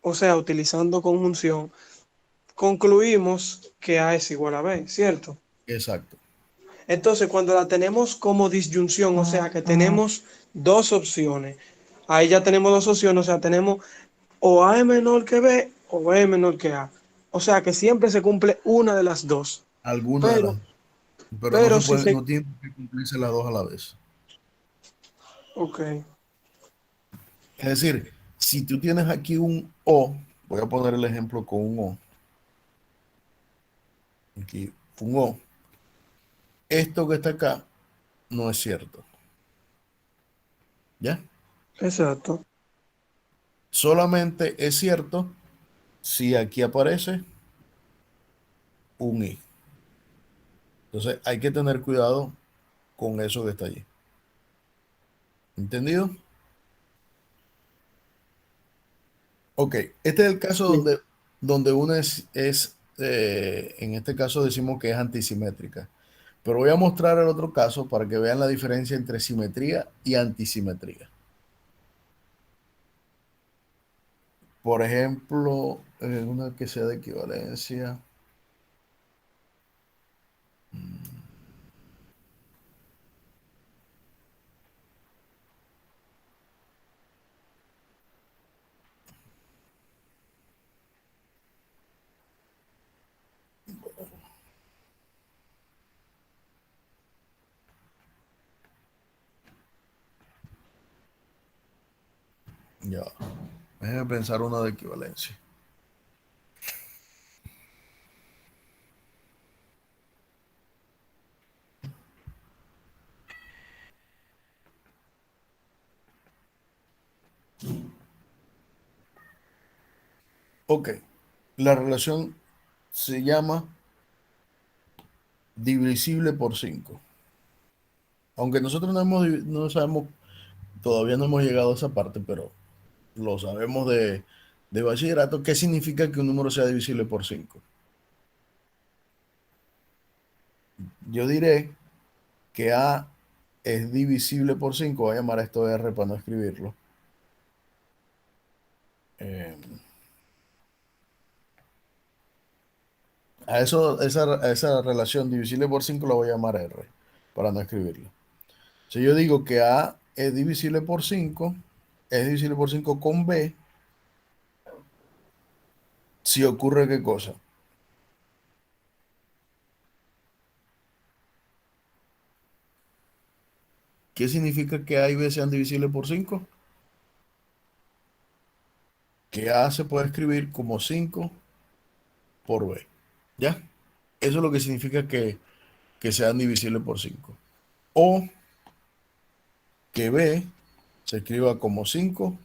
o sea, utilizando conjunción, concluimos que A es igual a B, ¿cierto? Exacto. Entonces, cuando la tenemos como disyunción, o sea, que tenemos dos opciones, ahí ya tenemos dos opciones, o sea, tenemos o A es menor que B o B es menor que A. O sea, que siempre se cumple una de las dos. Alguna de Pero, las, pero no pero se si puede, se... no tiene que cumplirse las dos a la vez. Ok, Es decir, si tú tienes aquí un O, voy a poner el ejemplo con un O. Aquí, un O. Esto que está acá no es cierto. ¿Ya? exacto. Solamente es cierto si aquí aparece un I. Entonces hay que tener cuidado con eso que está allí. ¿Entendido? Ok, este es el caso Sí. donde una en este caso decimos que es antisimétrica. Pero voy a mostrar el otro caso para que vean la diferencia entre simetría y antisimetría. Por ejemplo, una que sea de equivalencia. Ya, déjeme pensar una de equivalencia. Ok, la relación se llama divisible por 5. Aunque nosotros no sabemos, todavía no hemos llegado a esa parte, pero lo sabemos de bachillerato. ¿Qué significa que un número sea divisible por 5? Yo diré que A es divisible por 5. Voy a llamar a esto R para no escribirlo. Eh, a esa relación divisible por 5 la voy a llamar R, para no escribirlo. Si yo digo que A es divisible por 5, es divisible por 5 con B, si ocurre qué cosa. ¿Qué significa que A y B sean divisibles por 5? Que A se puede escribir como 5 por B. ¿Ya? Eso es lo que significa que sean divisibles por 5. O que B se escriba como 5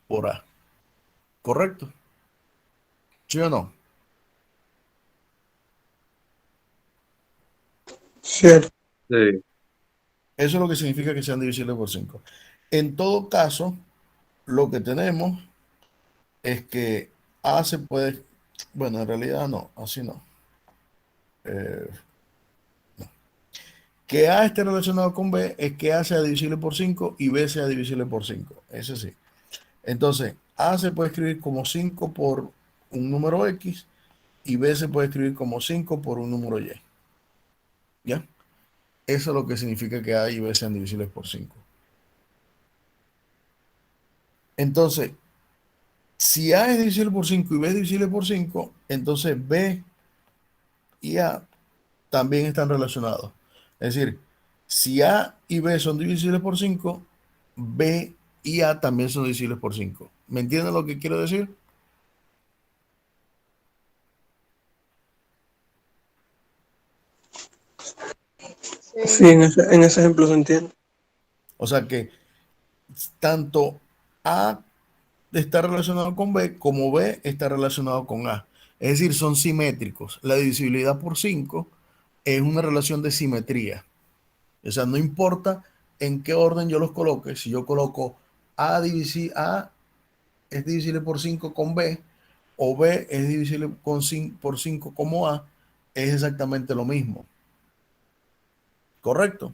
por A. ¿Correcto? ¿Sí o no? Cierto. Sí. Eso es lo que significa que sean divisibles por 5. En todo caso, lo que tenemos es que A se puede, bueno, en realidad no, así no. Eh, que A esté relacionado con B es que A sea divisible por 5 y B sea divisible por 5. Ese sí. Entonces, A se puede escribir como 5 por un número X y B se puede escribir como 5 por un número Y. ¿Ya? Eso es lo que significa que A y B sean divisibles por 5. Entonces, si A es divisible por 5 y B es divisible por 5, entonces B y A también están relacionados. Es decir, si A y B son divisibles por 5, B y A también son divisibles por 5. ¿Me entienden lo que quiero decir? Sí, en ese ejemplo se entiende. O sea que tanto A está relacionado con B como B está relacionado con A. Es decir, son simétricos. La divisibilidad por 5 es una relación de simetría. O sea, no importa en qué orden yo los coloque, si yo coloco A, A es divisible por 5 con B o B es divisible por 5 como A, es exactamente lo mismo. ¿Correcto?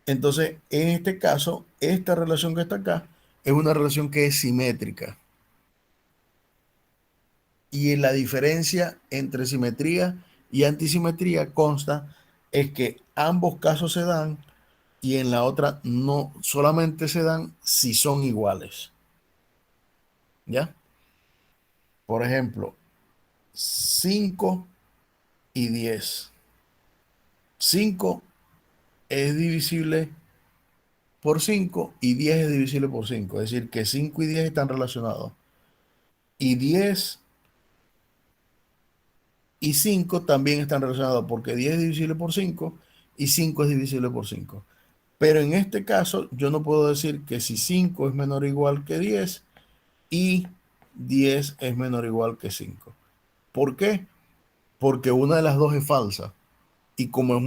Entonces, en este caso, esta relación que está acá es una relación que es simétrica. Y en la diferencia entre simetría y antisimetría consta es que ambos casos se dan y en la otra no solamente se dan si son iguales. ¿Ya? Por ejemplo, 5 y 10. 5 es divisible por 5 y 10 es divisible por 5. Es decir, que 5 y 10 están relacionados. Y 10 y 5 también están relacionados porque 10 es divisible por 5 y 5 es divisible por 5. Pero en este caso yo no puedo decir que si 5 es menor o igual que 10 y 10 es menor o igual que 5. ¿Por qué? Porque una de las dos es falsa. Y como es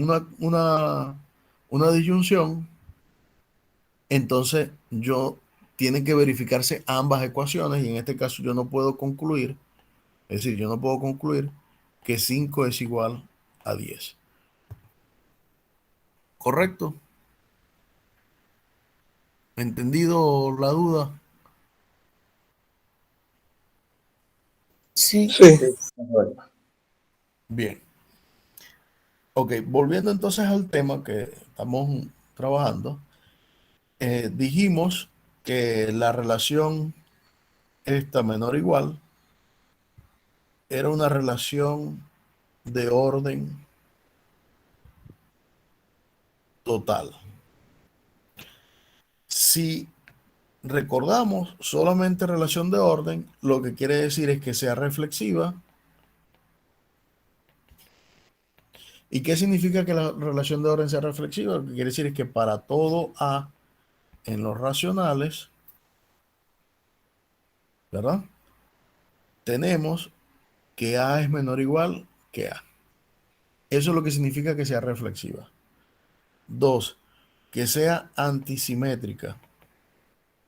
una disyunción, entonces yo tienen que verificarse ambas ecuaciones y en este caso yo no puedo concluir, es decir, yo no puedo concluir que 5 es igual a 10. ¿Correcto? ¿Entendido la duda? Sí. Sí. Sí, correcto. Bien. Ok, volviendo entonces al tema que estamos trabajando, dijimos que la relación esta menor o igual era una relación de orden total. Si recordamos solamente relación de orden, lo que quiere decir es que sea reflexiva. ¿Y qué significa que la relación de orden sea reflexiva? Lo que quiere decir es que para todo A en los racionales, ¿verdad? Tenemos que A es menor o igual que A. Eso es lo que significa que sea reflexiva. Dos, que sea antisimétrica,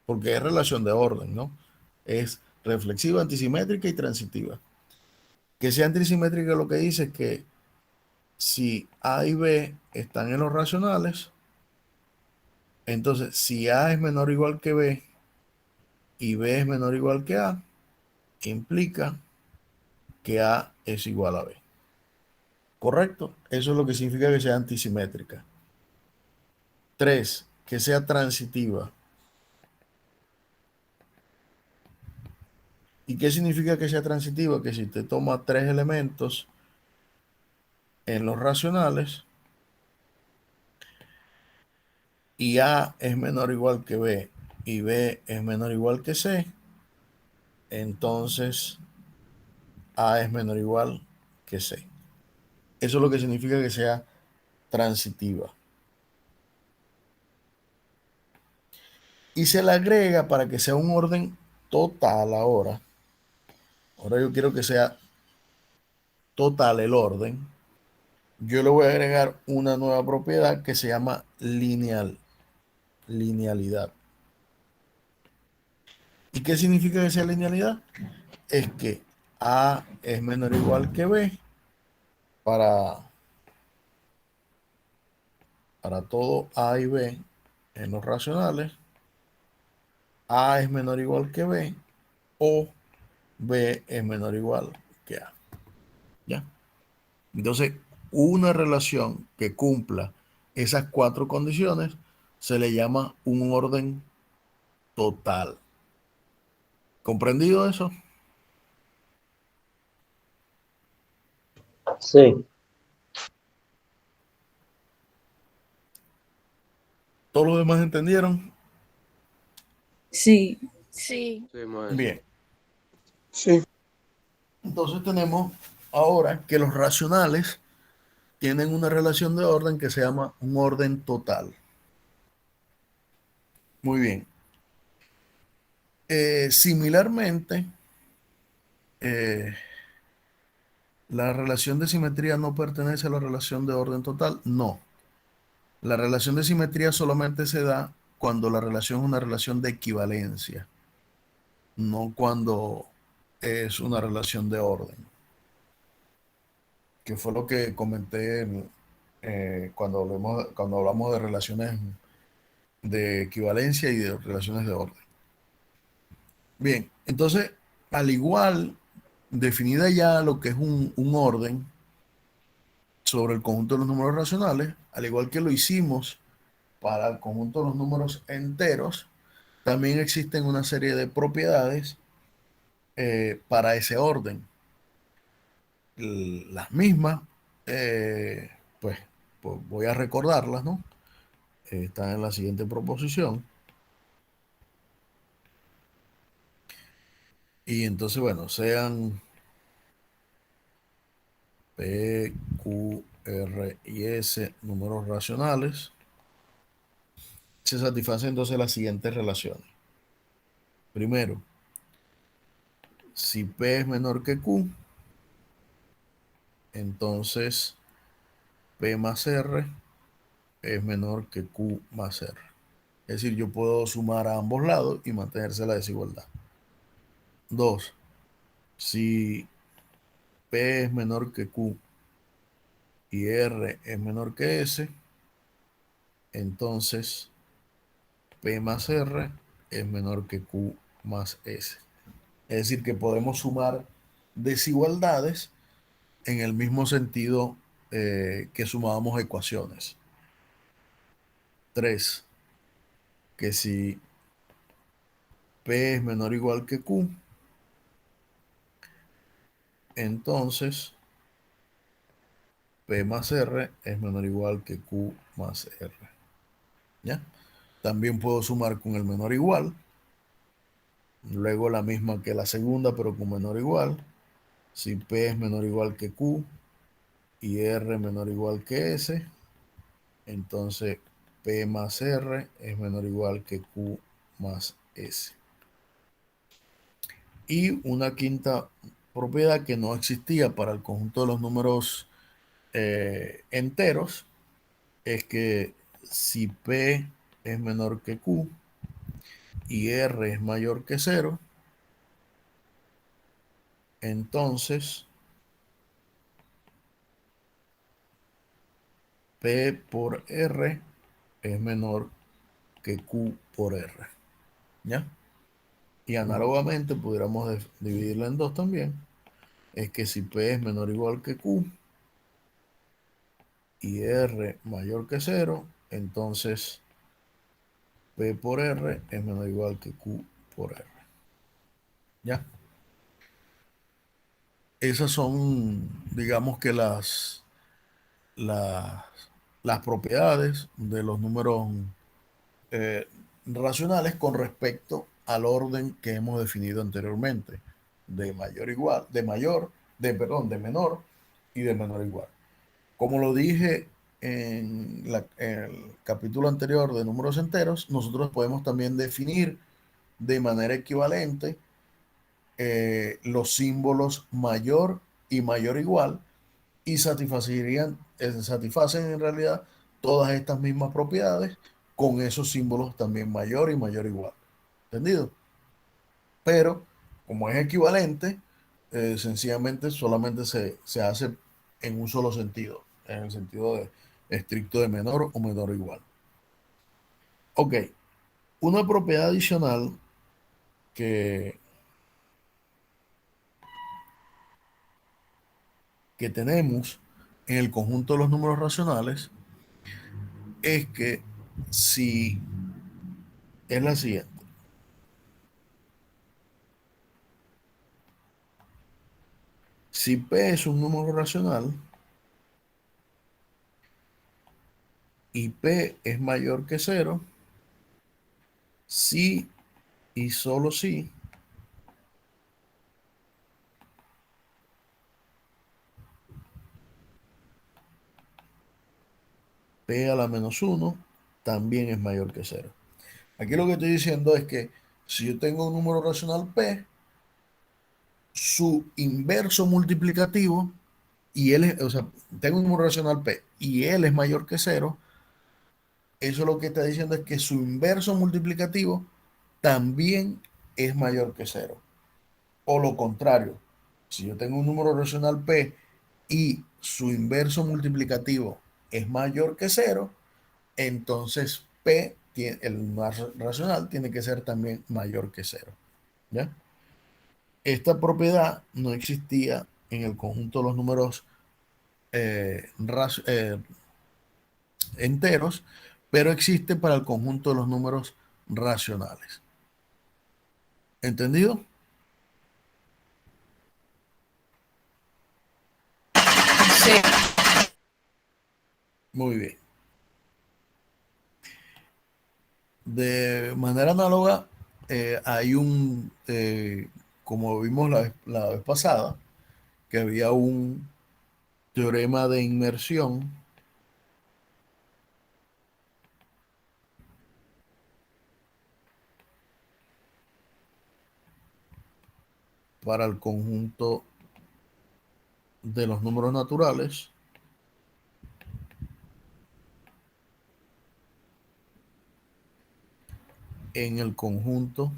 porque es relación de orden, ¿no? Es reflexiva, antisimétrica y transitiva. Que sea antisimétrica lo que dice es que si A y B están en los racionales, entonces si A es menor o igual que B y B es menor o igual que A, implica que A es igual a B. ¿Correcto? Eso es lo que significa que sea antisimétrica. 3, que sea transitiva. ¿Y qué significa que sea transitiva? Que si te toma 3 elementos en los racionales y A es menor o igual que B y B es menor o igual que C, entonces A es menor o igual que C. Eso es lo que significa que sea transitiva. Y se le agrega para que sea un orden total ahora. Ahora yo quiero que sea total el orden. Yo le voy a agregar una nueva propiedad que se llama linealidad. ¿Y qué significa que sea linealidad? Es que A es menor o igual que B para todo A y B en los racionales. A es menor o igual que B o B es menor o igual que A. ¿Ya? Entonces, una relación que cumpla esas 4 condiciones se le llama un orden total. ¿Comprendido eso? Sí, ¿Todos los demás entendieron? Sí. Sí. Sí, maestro. Bien. Sí. Entonces tenemos ahora que los racionales tienen una relación de orden que se llama un orden total. Muy bien. Similarmente, eh, ¿la relación de simetría no pertenece a la relación de orden total? No. La relación de simetría solamente se da cuando la relación es una relación de equivalencia, no cuando es una relación de orden, que fue lo que comenté cuando hablamos de relaciones de equivalencia y de relaciones de orden. Bien, entonces, al igual, definida ya lo que es un orden sobre el conjunto de los números racionales, al igual que lo hicimos para el conjunto de los números enteros, también existen una serie de propiedades para ese orden. Las mismas, eh, pues, pues voy a recordarlas, ¿no? Están en la siguiente proposición. Y entonces, bueno, sean P, Q, R y S números racionales, se satisfacen entonces las siguientes relaciones. Primero, si P es menor que Q, entonces P más R es menor que Q más R. Es decir, yo puedo sumar a ambos lados y mantenerse la desigualdad. 2. Si P es menor que Q y R es menor que S, entonces P más R es menor que Q más S. Es decir, que podemos sumar desigualdades en el mismo sentido que sumábamos ecuaciones. 3. Que si P es menor o igual que Q, entonces P más R es menor o igual que Q más R. ¿Ya? También puedo sumar con el menor igual. Luego la misma que la segunda, pero con menor igual. Si P es menor o igual que Q y R menor o igual que S, entonces P más R es menor o igual que Q más S. Y una quinta propiedad que no existía para el conjunto de los números enteros es que si P es menor que Q y R es mayor que 0, entonces P por R es menor que Q por R. ¿Ya? Y análogamente pudiéramos dividirla en dos también. es que si P es menor o igual que Q y R mayor que 0, entonces P por R es menor o igual que Q por R. ¿Ya? Esas son, digamos que las, las propiedades de los números eh, racionales con respecto al orden que hemos definido anteriormente, de mayor igual, de mayor, de perdón, de menor y de menor igual. Como lo dije en el capítulo anterior de números enteros, nosotros podemos también definir de manera equivalente los símbolos mayor y mayor igual y satisfacen en realidad todas estas mismas propiedades con esos símbolos también mayor y mayor igual. ¿Entendido? Pero como es equivalente, sencillamente solamente se hace en un solo sentido, en el sentido estricto de menor o menor o igual. Ok, una propiedad adicional que, que tenemos en el conjunto de los números racionales es que si es la siguiente. Si P es un número racional y P es mayor que 0, si y solo si P a la menos 1 también es mayor que 0. Aquí lo que estoy diciendo es que si yo tengo un número racional P, su inverso multiplicativo, y él es, o sea, tengo un número racional P y él es mayor que 0, eso lo que está diciendo es que su inverso multiplicativo también es mayor que 0. O lo contrario, si yo tengo un número racional P y su inverso multiplicativo es mayor que 0, entonces P, el más racional, tiene que ser también mayor que 0. ¿Ya? Esta propiedad no existía en el conjunto de los números eh, enteros, pero existe para el conjunto de los números racionales. ¿Entendido? Sí. Muy bien. De manera análoga, hay como vimos la vez pasada, que había un teorema de inmersión para el conjunto de los números naturales en el conjunto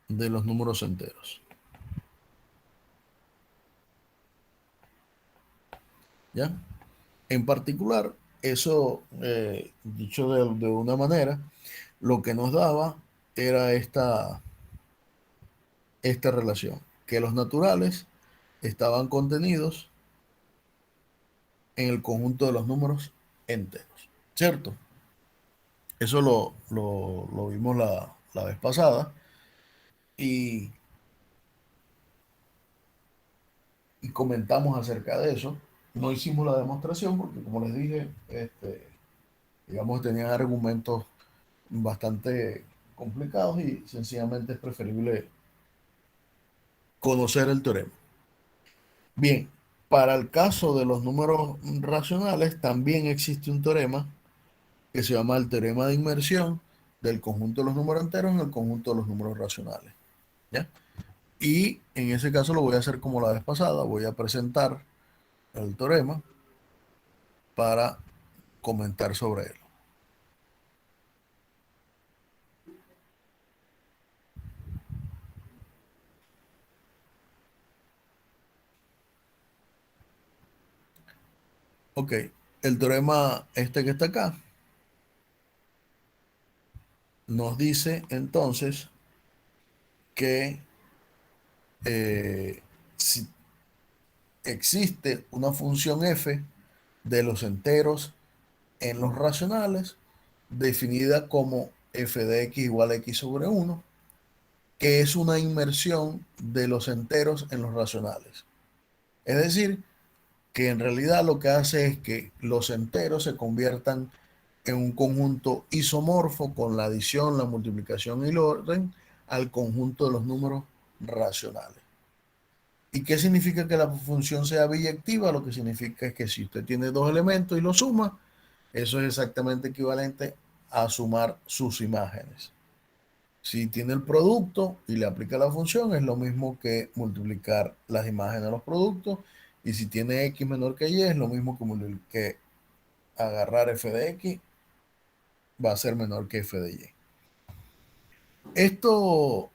de los números enteros. ¿Ya? En particular, eso, dicho de una manera, lo que nos daba era esta relación, que los naturales estaban contenidos en el conjunto de los números enteros, ¿cierto? Eso lo vimos la vez pasada y, y comentamos acerca de eso. No hicimos la demostración porque, como les dije, digamos, tenían argumentos bastante complicados y sencillamente es preferible conocer el teorema. Bien, para el caso de los números racionales también existe un teorema que se llama el teorema de inmersión del conjunto de los números enteros en el conjunto de los números racionales. ¿Ya? Y en ese caso lo voy a hacer como la vez pasada, voy a presentar el teorema para comentar sobre él. Ok, el teorema este que está acá nos dice entonces que si existe una función f de los enteros en los racionales, definida como f de x igual a x sobre 1, que es una inmersión de los enteros en los racionales. Es decir, que en realidad lo que hace es que los enteros se conviertan en un conjunto isomorfo con la adición, la multiplicación y el orden al conjunto de los números racionales. ¿Y qué significa que la función sea biyectiva? Lo que significa es que si usted tiene dos elementos y los suma, eso es exactamente equivalente a sumar sus imágenes. Si tiene el producto y le aplica la función, es lo mismo que multiplicar las imágenes de los productos. Y si tiene x menor que y, es lo mismo que agarrar f de x, va a ser menor que f de y. Esto,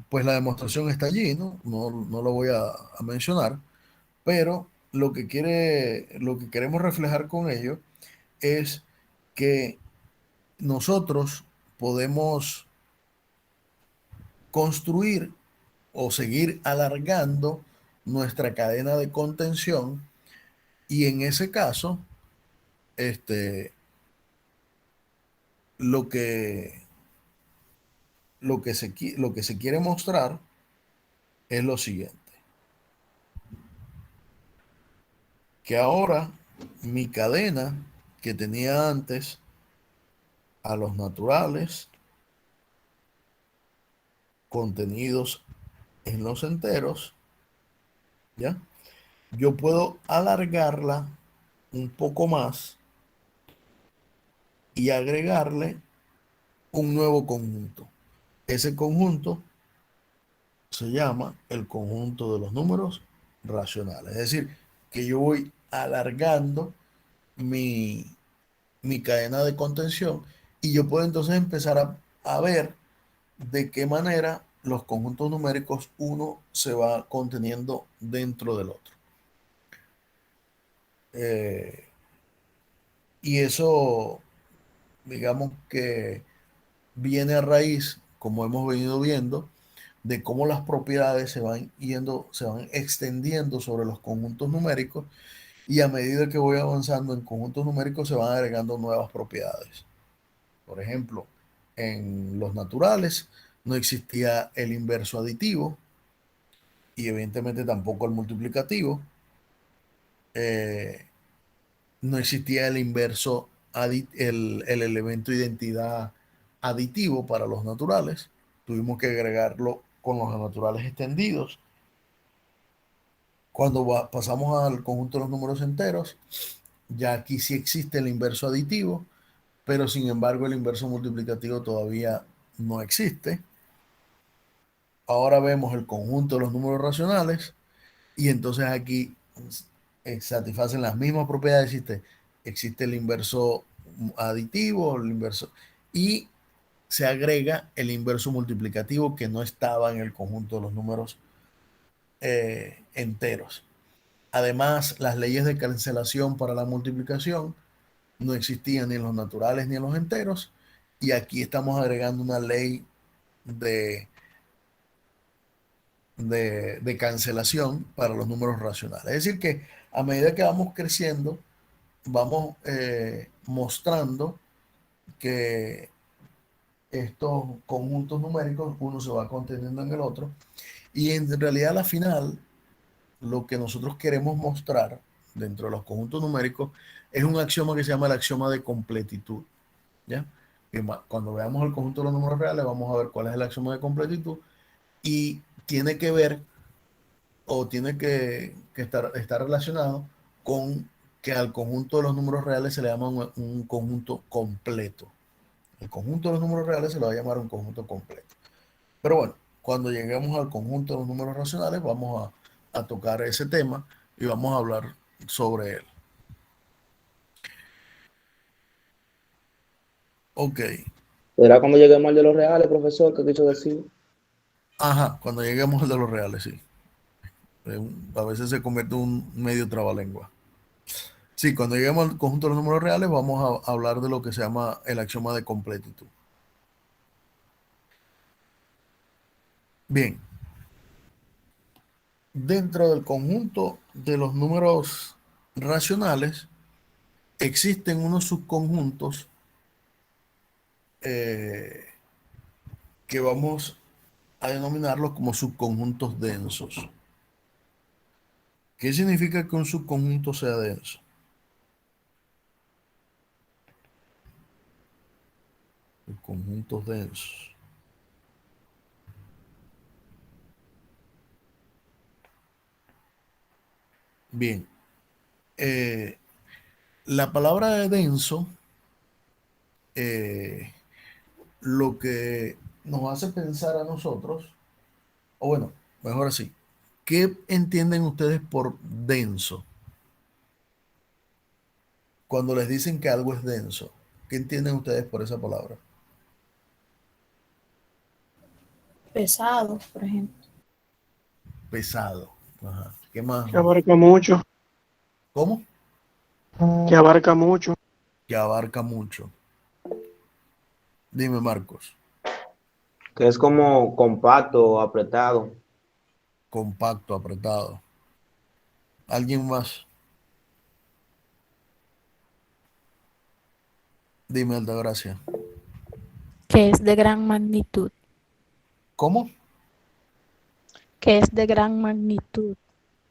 pues la demostración está allí, ¿no? No lo voy a mencionar, pero lo que queremos reflejar con ello es que nosotros podemos construir o seguir alargando nuestra cadena de contención, y en ese caso, lo que, lo que se quiere mostrar es lo siguiente, que ahora mi cadena que tenía antes a los naturales contenidos en los enteros, ¿ya? Yo puedo alargarla un poco más y agregarle un nuevo conjunto. Ese conjunto se llama el conjunto de los números racionales. Es decir, que yo voy alargando mi, mi cadena de contención, y yo puedo entonces empezar a ver de qué manera los conjuntos numéricos uno se va conteniendo dentro del otro. Y eso, digamos que viene a raíz, como hemos venido viendo, de cómo las propiedades se van extendiendo sobre los conjuntos numéricos, y a medida que voy avanzando en conjuntos numéricos se van agregando nuevas propiedades. Por ejemplo, en los naturales no existía el inverso aditivo y evidentemente tampoco el multiplicativo. No existía el inverso, el elemento identidad aditivo para los naturales. Tuvimos que agregarlo con los naturales extendidos. Cuando pasamos al conjunto de los números enteros, ya aquí sí existe el inverso aditivo, pero sin embargo el inverso multiplicativo todavía no existe. Ahora vemos el conjunto de los números racionales, y entonces aquí satisfacen las mismas propiedades. Existe el inverso aditivo, el inverso, y se agrega el inverso multiplicativo que no estaba en el conjunto de los números enteros. Además, las leyes de cancelación para la multiplicación no existían ni en los naturales ni en los enteros, y aquí estamos agregando una ley de, de cancelación para los números racionales. Es decir, que a medida que vamos creciendo, vamos mostrando que estos conjuntos numéricos, uno se va conteniendo en el otro, y en realidad a la final lo que nosotros queremos mostrar dentro de los conjuntos numéricos es un axioma que se llama el axioma de completitud, ¿ya? Que cuando veamos el conjunto de los números reales vamos a ver cuál es el axioma de completitud, y tiene que ver o tiene que estar relacionado con que al conjunto de los números reales se le llama un conjunto completo. El conjunto de los números reales se le va a llamar un conjunto completo. Pero bueno, cuando lleguemos al conjunto de los números racionales, vamos a tocar ese tema y vamos a hablar sobre él. Ok. ¿Será cuando lleguemos al de los reales, profesor, que quiso decir? Ajá, cuando lleguemos al de los reales, sí. A veces se convierte en un medio trabalengua. Sí, cuando lleguemos al conjunto de los números reales, vamos a hablar de lo que se llama el axioma de completitud. Bien, dentro del conjunto de los números racionales existen unos subconjuntos que vamos a denominarlos como subconjuntos densos. ¿Qué significa que un subconjunto sea denso? Subconjuntos densos. Bien, la palabra de denso lo que nos hace pensar a nosotros, o bueno, mejor así, ¿qué entienden ustedes por denso? Cuando les dicen que algo es denso, ¿qué entienden ustedes por esa palabra? Pesado, por ejemplo. Pesado. Ajá. ¿Qué más? Que abarca mucho, ¿Cómo? que abarca mucho. Que abarca mucho. Dime, Marcos. Que es como compacto o apretado. Compacto, apretado. ¿Alguien más? Dime, Altagracia. Que es de gran magnitud, ¿Cómo? que es de gran magnitud,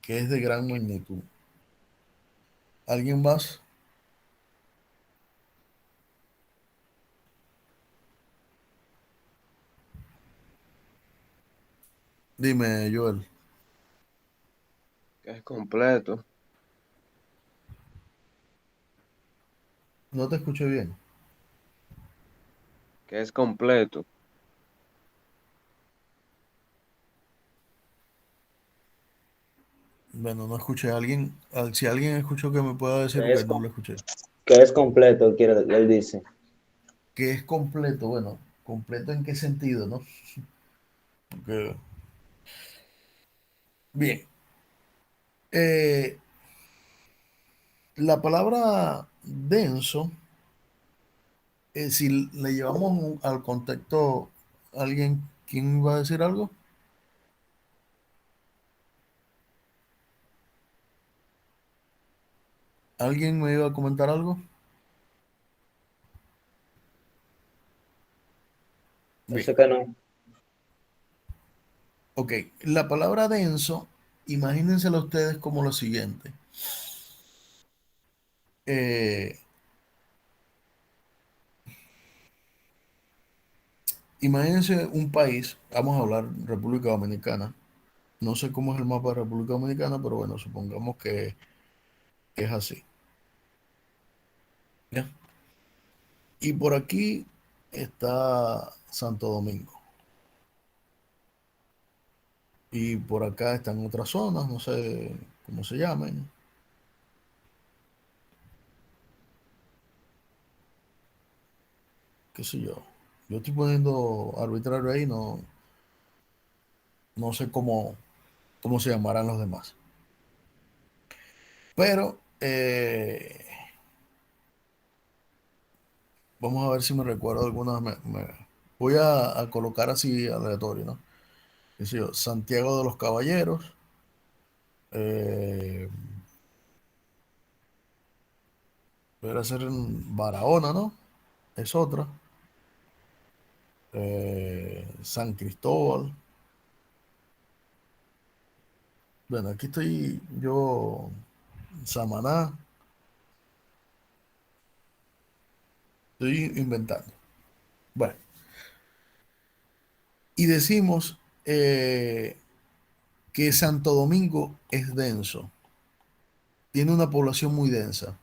Que es de gran magnitud. ¿Alguien más? Dime, Joel. Que es completo, No te escuché bien. que es completo. Bueno, no escuché a alguien. Si alguien escuchó, que me pueda decir, Que porque es, no lo escuché. que es completo, él dice. Que es completo. Bueno, ¿completo en qué sentido, no? Porque, bien. Eh, la palabra denso, si le llevamos al contexto, ¿alguien, quién va a decir algo? ¿Alguien me iba a comentar algo? Bien. Dice que no. Ok, la palabra denso, imagínenselo ustedes como lo siguiente. Eh, imagínense un país, vamos a hablar República Dominicana. No sé cómo es el mapa de República Dominicana, pero bueno, supongamos que es así. ¿Ya? Y por aquí está Santo Domingo. Y por acá están otras zonas, no sé cómo se llamen. Qué sé yo. Yo estoy poniendo arbitrario ahí, no sé cómo se llamarán los demás. Pero vamos a ver si me recuerdo algunas. Voy a colocar así aleatorio, ¿no? Qué sé yo, Santiago de los Caballeros. Eh, Debería ser en Barahona, ¿no? Es otra. San Cristóbal. Bueno, aquí estoy yo, Samaná. Estoy inventando. Bueno, y decimos que Santo Domingo es denso. Tiene una población muy densa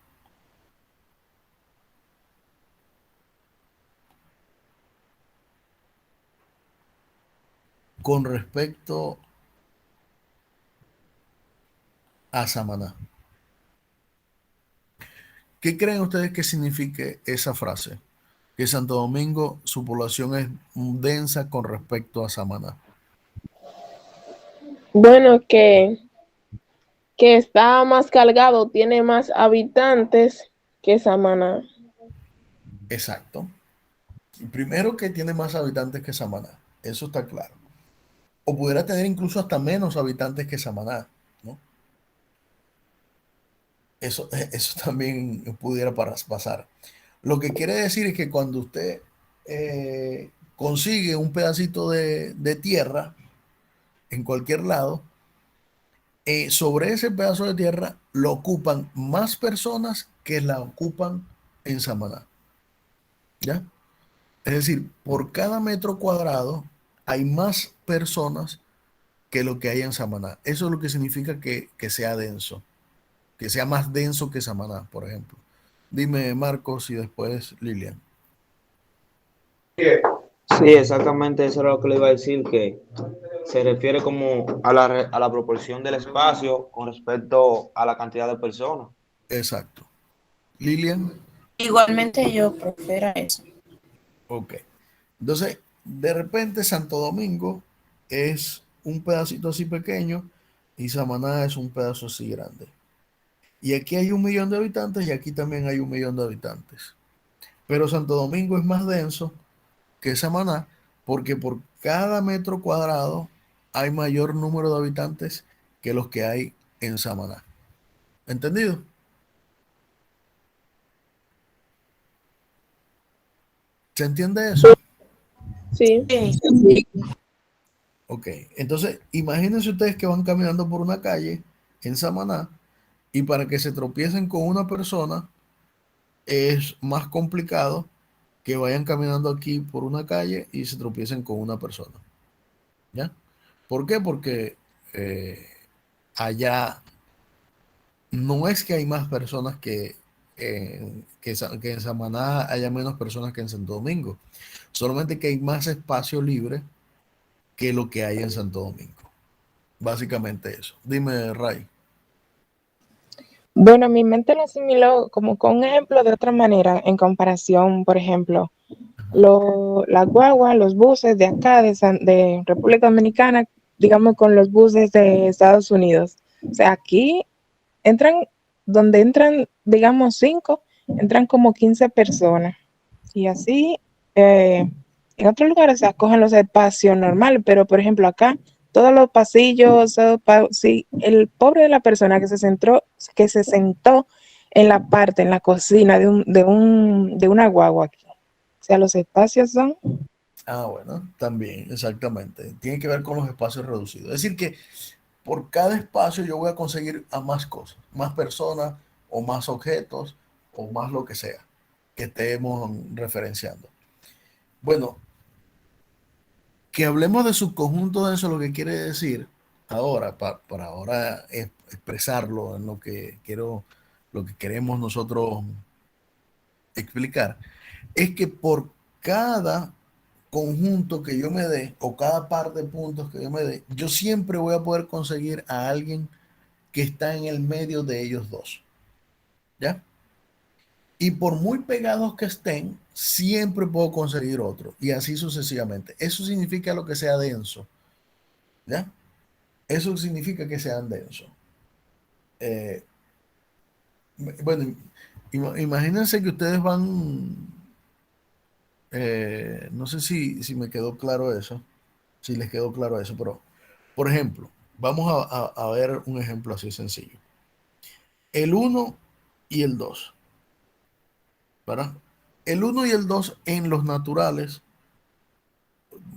con respecto a Samaná. ¿Qué creen ustedes que signifique esa frase? Que Santo Domingo, su población es densa con respecto a Samaná. Bueno, que está más cargado, tiene más habitantes que Samaná. Exacto. Primero que tiene más habitantes que Samaná. Eso está claro. o pudiera tener incluso hasta menos habitantes que Samaná, ¿no? Eso también pudiera pasar. Lo que quiere decir es que cuando usted consigue un pedacito de tierra en cualquier lado, sobre ese pedazo de tierra lo ocupan más personas que la ocupan en Samaná. ¿Ya? Es decir, por cada metro cuadrado hay más personas que lo que hay en Samaná. Eso es lo que significa que sea denso, que sea más denso que Samaná, por ejemplo. Dime, Marcos, y después Lilian. Sí, exactamente eso era lo que le iba a decir, que se refiere como a la proporción del espacio con respecto a la cantidad de personas. Exacto. Lilian, Igualmente yo prefiero eso. ok. Entonces, de repente Santo Domingo es un pedacito así pequeño y Samaná es un pedazo así grande. Y aquí hay 1 millón de habitantes y aquí también hay 1 millón de habitantes. Pero Santo Domingo es más denso que Samaná porque por cada metro cuadrado hay mayor número de habitantes que los que hay en Samaná. ¿Entendido? ¿Se entiende eso? Sí. Sí. Ok. Entonces, imagínense ustedes que van caminando por una calle en Samaná y para que se tropiecen con una persona es más complicado que vayan caminando aquí por una calle y se tropiecen con una persona. ¿Ya? ¿Por qué? Porque allá no es que hay más personas que en Samaná haya menos personas que en Santo Domingo. Solamente que hay más espacio libre que lo que hay en Santo Domingo. Básicamente eso. Dime, Ray. Bueno, mi mente lo asimiló como con un ejemplo de otra manera, en comparación, por ejemplo, la guagua, los buses de acá, de República Dominicana, digamos con los buses de Estados Unidos. O sea, aquí entran, donde entran, digamos, 5, entran como 15 personas. Y así, en otros lugares se acogen los espacios normales, pero por ejemplo acá, todos los pasillos, sí, el pobre de la persona que se sentó en la parte, en la cocina de una guagua aquí. O sea, los espacios son. Ah, bueno, también, exactamente. Tiene que ver con los espacios reducidos. Es decir, que por cada espacio yo voy a conseguir a más cosas, más personas o más objetos o más lo que sea que estemos referenciando. Bueno, que hablemos de subconjunto de eso, lo que quiere decir ahora, para ahora expresarlo en lo que quiero, lo que queremos nosotros explicar, es que por cada conjunto que yo me dé o cada par de puntos que yo me dé, yo siempre voy a poder conseguir a alguien que está en el medio de ellos dos, ¿ya? Y por muy pegados que estén, siempre puedo conseguir otro y así sucesivamente. Eso significa lo que sea denso, ¿ya? Eso significa que sean densos. Eh, bueno, imagínense que ustedes van, no sé si me quedó claro eso, si les quedó claro eso, pero, por ejemplo, vamos a ver un ejemplo así sencillo. El uno y el 2, ¿verdad? El uno y el 2 en los naturales,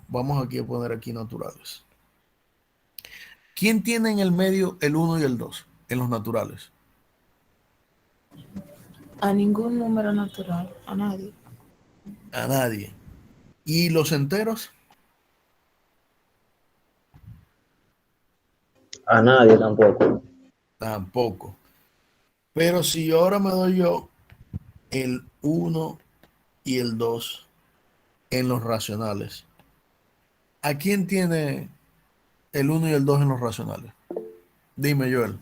vamos aquí a poner aquí naturales. ¿Quién tiene en el medio el uno y el 2 en los naturales? A ningún número natural, a nadie. A nadie. ¿Y los enteros? A nadie tampoco. Tampoco. Pero si ahora me doy yo el uno y el 2 en los racionales, ¿a quién tiene el uno y el 2 en los racionales? Dime, Joel.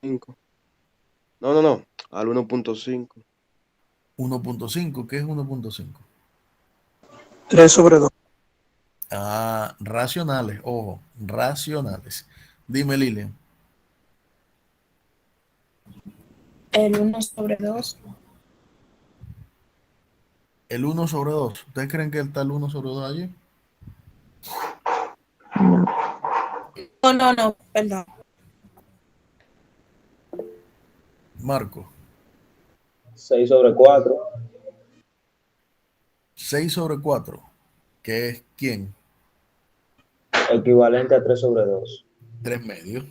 5. No. Al 1.5. 1.5. ¿Qué es 1.5? 3/2. Ah, racionales, ojo, racionales. Dime, Lilian. El 1/2. El 1/2. ¿Ustedes creen que está el 1/2 allí? No. No, perdón. Marco, 6/4. 6/4. ¿Qué es quién? Equivalente a 3/2. 3 medios.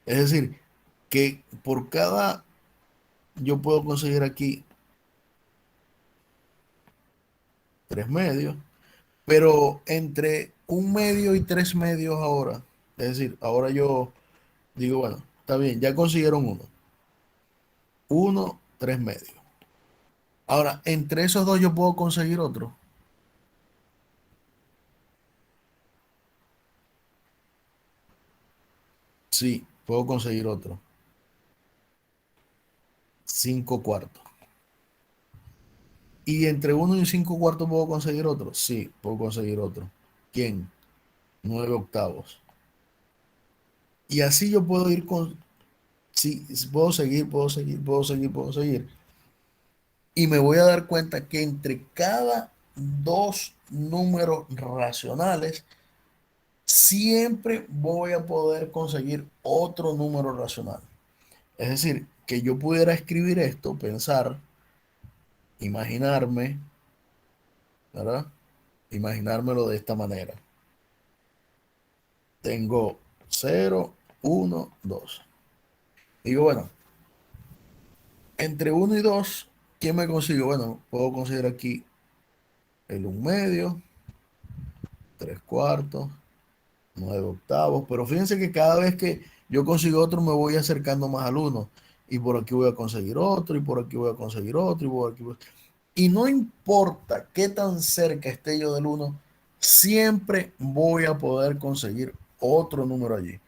Es decir, que por cada, yo puedo conseguir aquí 3 medios, pero entre 1 medio y 3 medios ahora, es decir, ahora yo digo, bueno, está bien, ya consiguieron uno. 3 medios. Ahora, entre esos dos yo puedo conseguir otro. Sí, puedo conseguir otro. 5/4. ¿Y entre 1 y 5/4 puedo conseguir otro? Sí, puedo conseguir otro. ¿Quién? 9/8. Y así yo puedo ir con... Sí, puedo seguir, puedo seguir, puedo seguir, puedo seguir. Y me voy a dar cuenta que entre cada dos números racionales, siempre voy a poder conseguir otro número racional. Es decir, que yo pudiera escribir esto, pensar, imaginarme, ¿verdad? Imaginármelo de esta manera. Tengo 0, 1, 2. Digo, bueno, entre 1 y 2, ¿quién me consigo? Bueno, puedo conseguir aquí el 1 medio, 3/4, 9/8. Pero fíjense que cada vez que yo consigo otro, me voy acercando más al 1. Y por aquí voy a conseguir otro, y por aquí voy a conseguir otro, y por aquí Y no importa qué tan cerca esté yo del 1, siempre voy a poder conseguir otro número allí.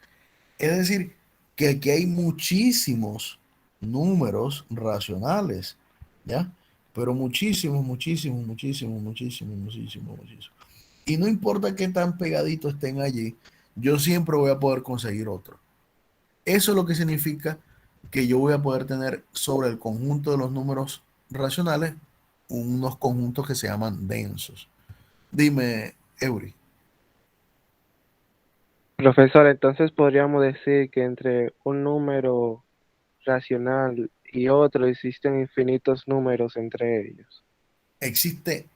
Es decir, que aquí hay muchísimos números racionales, ¿ya? Pero muchísimos, muchísimos, muchísimos, muchísimos, muchísimos, muchísimos. Y no importa qué tan pegaditos estén allí, yo siempre voy a poder conseguir otro. Eso es lo que significa que yo voy a poder tener sobre el conjunto de los números racionales unos conjuntos que se llaman densos. Dime, Eury. Profesor, entonces podríamos decir que entre un número racional y otro existen infinitos números entre ellos. Existe,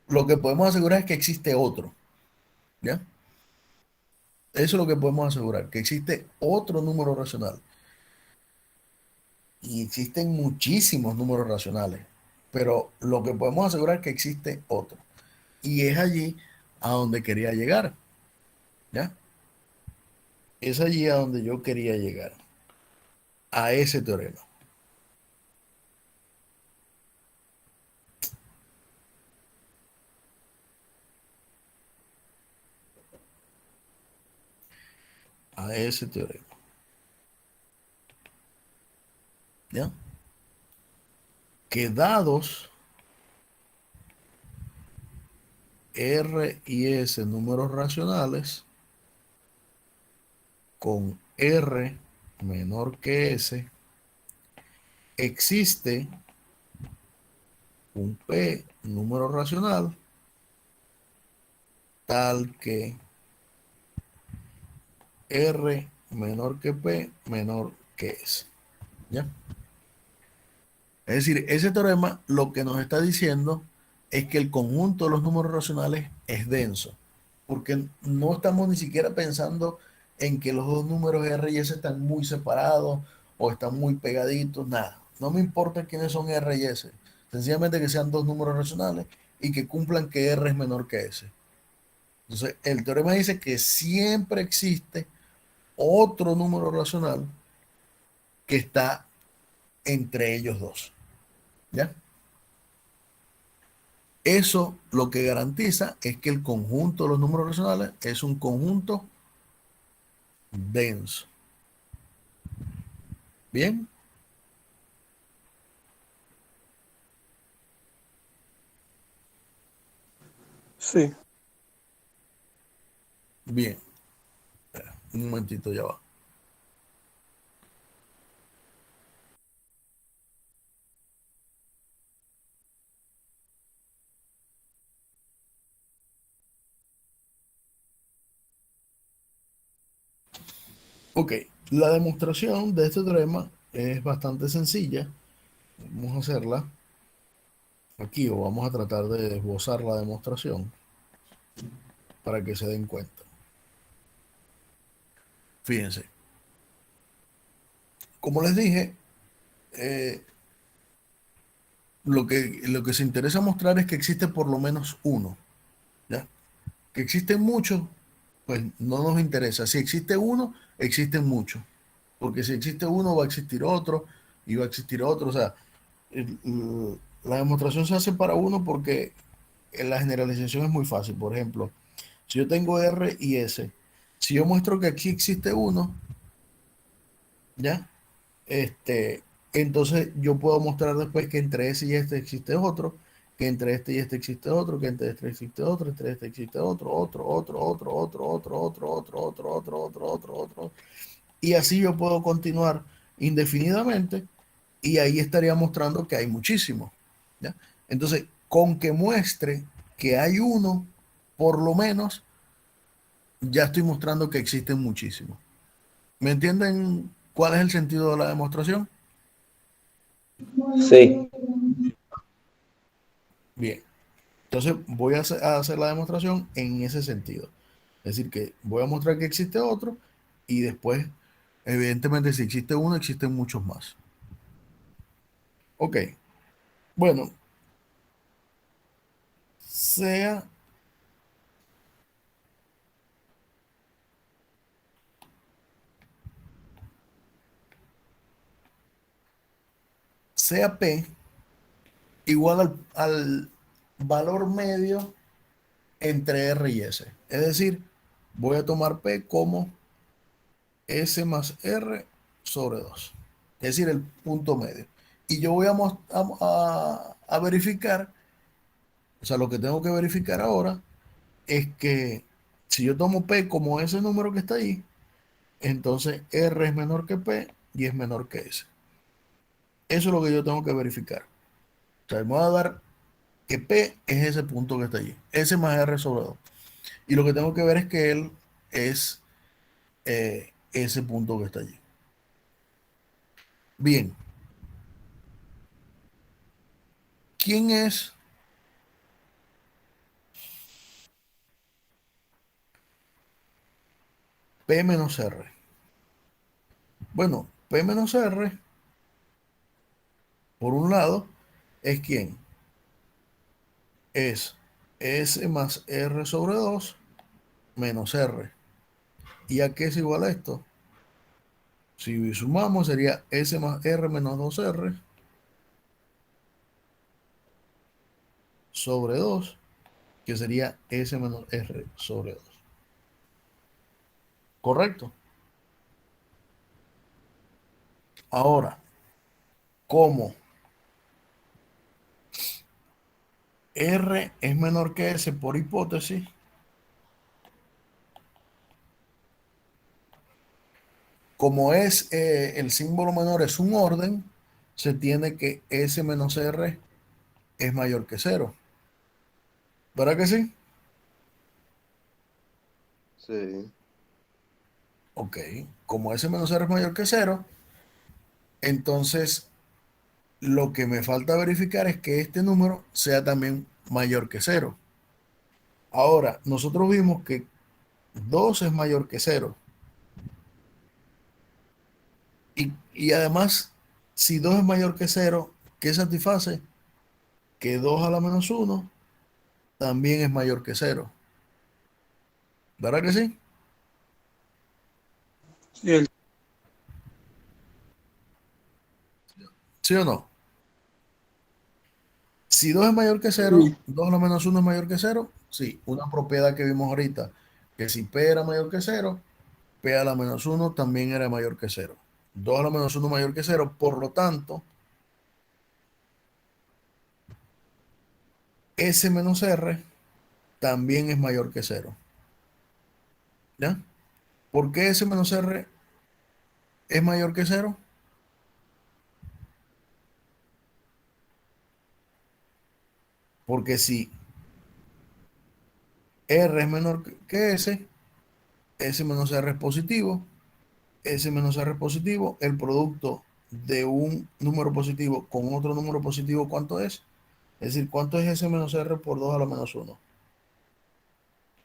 lo que podemos asegurar es que existe otro, ¿ya? Eso es lo que podemos asegurar, que existe otro número racional. Y existen muchísimos números racionales, pero lo que podemos asegurar es que existe otro. Y es allí a donde quería llegar, ¿ya? Es allí a donde yo quería llegar, a ese teorema. A ese teorema, ¿ya? Que dados R y S números racionales, con R menor que S, existe un P número racional tal que R menor que P menor que S. ¿Ya? Es decir, ese teorema lo que nos está diciendo es que el conjunto de los números racionales es denso, porque no estamos ni siquiera pensando en que los dos números R y S están muy separados o están muy pegaditos, nada. No me importa quiénes son R y S, sencillamente que sean dos números racionales y que cumplan que R es menor que S. Entonces, el teorema dice que siempre existe otro número racional que está entre ellos dos. ¿Ya? Eso lo que garantiza es que el conjunto de los números racionales es un conjunto denso. ¿Bien? Sí. Bien. Espera, un momentito, ya va. Ok, la demostración de este teorema es bastante sencilla. Vamos a hacerla aquí, o vamos a tratar de esbozar la demostración para que se den cuenta. Fíjense, como les dije, eh, lo que se interesa mostrar es que existe por lo menos uno, ¿ya? Que existen muchos, pues no nos interesa. Si existe uno, existen muchos. Porque si existe uno, va a existir otro, y va a existir otro. O sea, la demostración se hace para uno porque la generalización es muy fácil. Por ejemplo, si yo tengo R y S, si yo muestro que aquí existe uno, ¿ya? Entonces yo puedo mostrar después que entre ese y este existe otro, que entre este y este existe otro, que entre este existe otro, entre este existe otro. Y así yo puedo continuar indefinidamente y ahí estaría mostrando que hay muchísimos, ¿ya? Entonces, con que muestre que hay uno, por lo menos, ya estoy mostrando que existen muchísimos. ¿Me entienden cuál es el sentido de la demostración? Sí, Bien. Entonces voy a hacer la demostración en ese sentido. Es decir, que voy a mostrar que existe otro y después, evidentemente, si existe uno, existen muchos más. Ok. Bueno, sea sea P igual al valor medio entre R y S. Es decir, voy a tomar P como S más R sobre 2. Es decir, el punto medio. Y yo voy a verificar, o sea, lo que tengo que verificar ahora es que si yo tomo P como ese número que está ahí, entonces R es menor que P y es menor que S. Eso es lo que yo tengo que verificar. O sea, me voy a dar que P es ese punto que está allí. S más R sobre 2. Y lo que tengo que ver es que él es ese punto que está allí. Bien. ¿Quién es P menos R? Bueno, P menos R, por un lado, es quién? Es S más R sobre 2 menos R. ¿Y a qué es igual a esto? Si sumamos sería S más R menos 2R sobre 2, que sería S menos R sobre 2. ¿Correcto? Ahora, ¿cómo R es menor que S por hipótesis? Como es el símbolo menor es un orden, se tiene que S menos R es mayor que 0. ¿Verdad que sí? Sí. Ok. Como S menos R es mayor que 0, entonces lo que me falta verificar es que este número sea también mayor que 0. Ahora, nosotros vimos que 2 es mayor que 0. Y además, si 2 es mayor que 0, ¿qué satisface? Que 2 a la menos 1 también es mayor que 0. ¿Verdad que sí? Sí, el- ¿Sí o no? Si 2 es mayor que 0, sí. 2 a la menos 1 es mayor que 0. Sí, una propiedad que vimos ahorita, que si P era mayor que 0, P a la menos 1 también era mayor que 0. 2 a la menos 1 mayor que 0, por lo tanto, S menos R también es mayor que 0. ¿Ya? ¿Por qué S menos R es mayor que 0? Porque si R es menor que S, S menos R es positivo S menos R es positivo, el producto de un número positivo con otro número positivo, ¿cuánto es? Es decir, ¿cuánto es S menos R por 2 a la menos 1?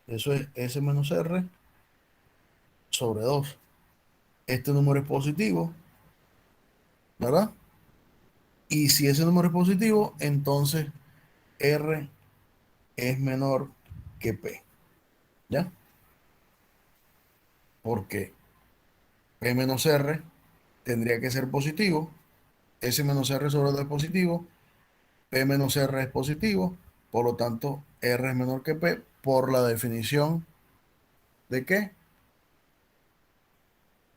Eso es S menos R sobre 2. Este número es positivo, ¿verdad? Y si ese número es positivo, entonces R es menor que P, ¿ya? Porque P menos R tendría que ser positivo, S menos R sobre 2 es positivo, P menos R es positivo, por lo tanto R es menor que P por la definición ¿de qué?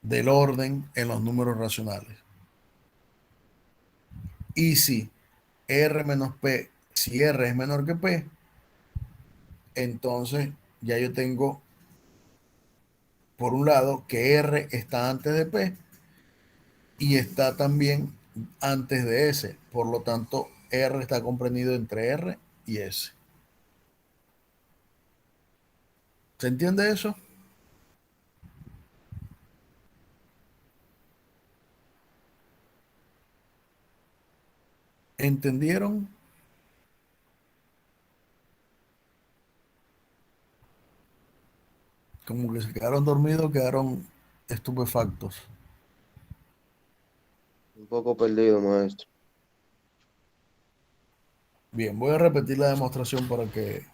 Del orden en los números racionales. Y si R menos P, si R es menor que P, entonces ya yo tengo por un lado que R está antes de P y está también antes de S. Por lo tanto, R está comprendido entre R y S. ¿Se entiende eso? ¿Entendieron? Como que se quedaron dormidos, quedaron estupefactos. Un poco perdido, maestro. Bien, voy a repetir la demostración para que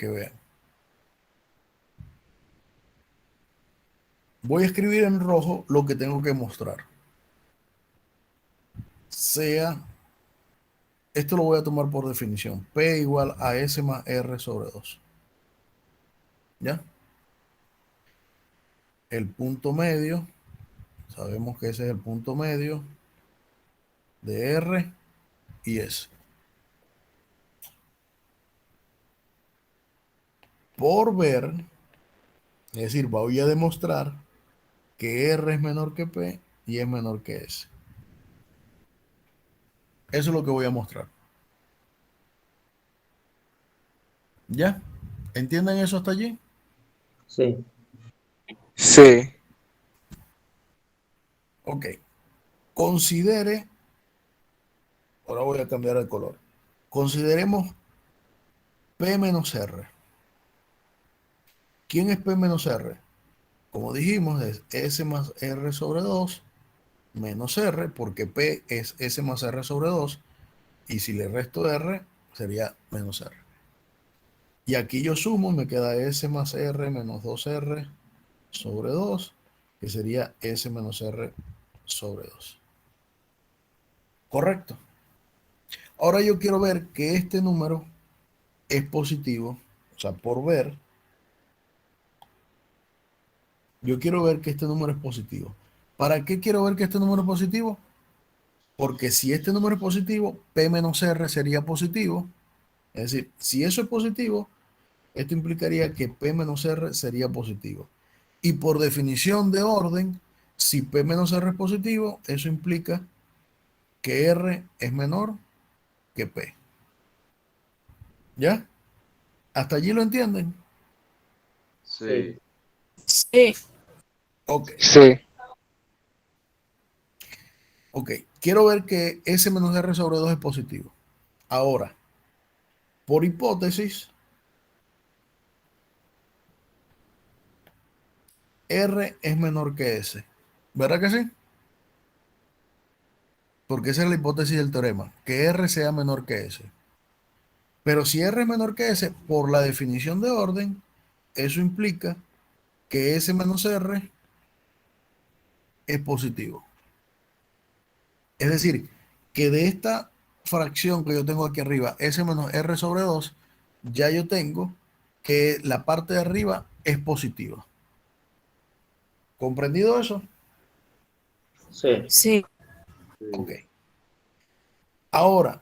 vean. Voy a escribir en rojo lo que tengo que mostrar. Esto lo voy a tomar por definición. P igual a S más R sobre 2. ¿Ya? El punto medio, sabemos que ese es el punto medio de R y S. Por ver, es decir, voy a demostrar que R es menor que P y es menor que S. Eso es lo que voy a mostrar. ¿Ya? ¿Entienden eso hasta allí? Sí. Sí. Ok. Considere, ahora voy a cambiar el color. Consideremos P menos R. ¿Quién es P menos R? Como dijimos, es S más R sobre 2 menos R, porque P es S más R sobre 2, y si le resto R, sería menos R. Y aquí yo sumo, me queda S más R menos 2R sobre 2, que sería S menos R sobre 2. Correcto. Ahora yo quiero ver que este número es positivo, o sea, por ver, yo quiero ver que este número es positivo. ¿Para qué quiero ver que este número es positivo? Porque si este número es positivo, P menos R sería positivo. Es decir, si eso es positivo, esto implicaría que P menos R sería positivo. Y por definición de orden, si P menos R es positivo, eso implica que R es menor que P. ¿Ya? ¿Hasta allí lo entienden? Sí. Sí. Ok. Sí. Ok. Quiero ver que S menos R sobre 2 es positivo. Ahora, por hipótesis, R es menor que S. ¿Verdad que sí? Porque esa es la hipótesis del teorema, que R sea menor que S. Pero si R es menor que S, por la definición de orden, eso implica que S menos R es positivo. Es decir, que de esta fracción que yo tengo aquí arriba, S menos R sobre 2, ya yo tengo que la parte de arriba es positiva. ¿Comprendido eso? Sí. Sí. Ok. Ahora,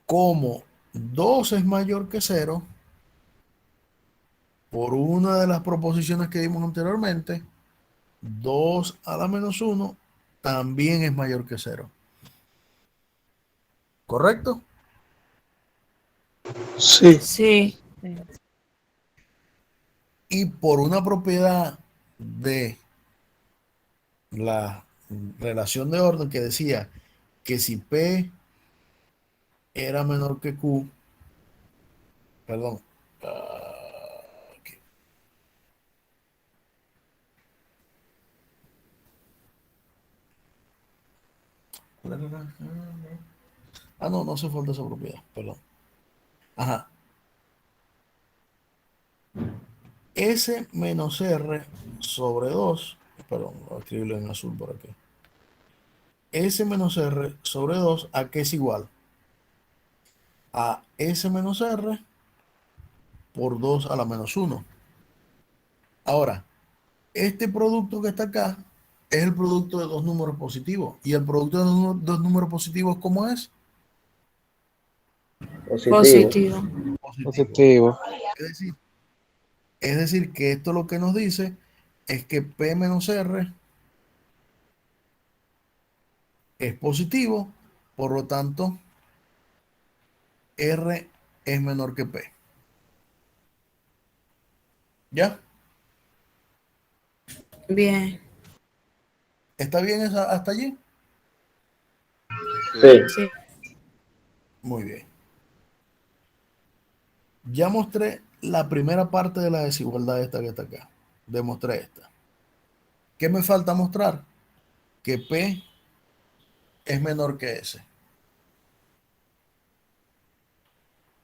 como 2 es mayor que 0, por una de las proposiciones que dimos anteriormente, 2 a la menos 1 también es mayor que 0. ¿Correcto? Sí. Sí. Y por una propiedad de la relación de orden que decía que si P era menor que Q, perdón, aquí. No, no se falta esa propiedad, perdón. Ajá. S menos R sobre 2, perdón, voy a escribirlo en azul por aquí. S menos R sobre 2, ¿a qué es igual? A S menos R por 2 a la menos 1. Ahora, este producto que está acá es el producto de dos números positivos. ¿Y el producto de dos números positivos cómo es? Positivo. Positivo. Es decir, que esto lo que nos dice es que P menos R es positivo, por lo tanto, R es menor que P. ¿Ya? Bien. ¿Está bien hasta allí? Sí. Sí. Muy bien. Ya mostré la primera parte de la desigualdad esta que está acá. Demostré esta. ¿Qué me falta mostrar? Que P es menor que S.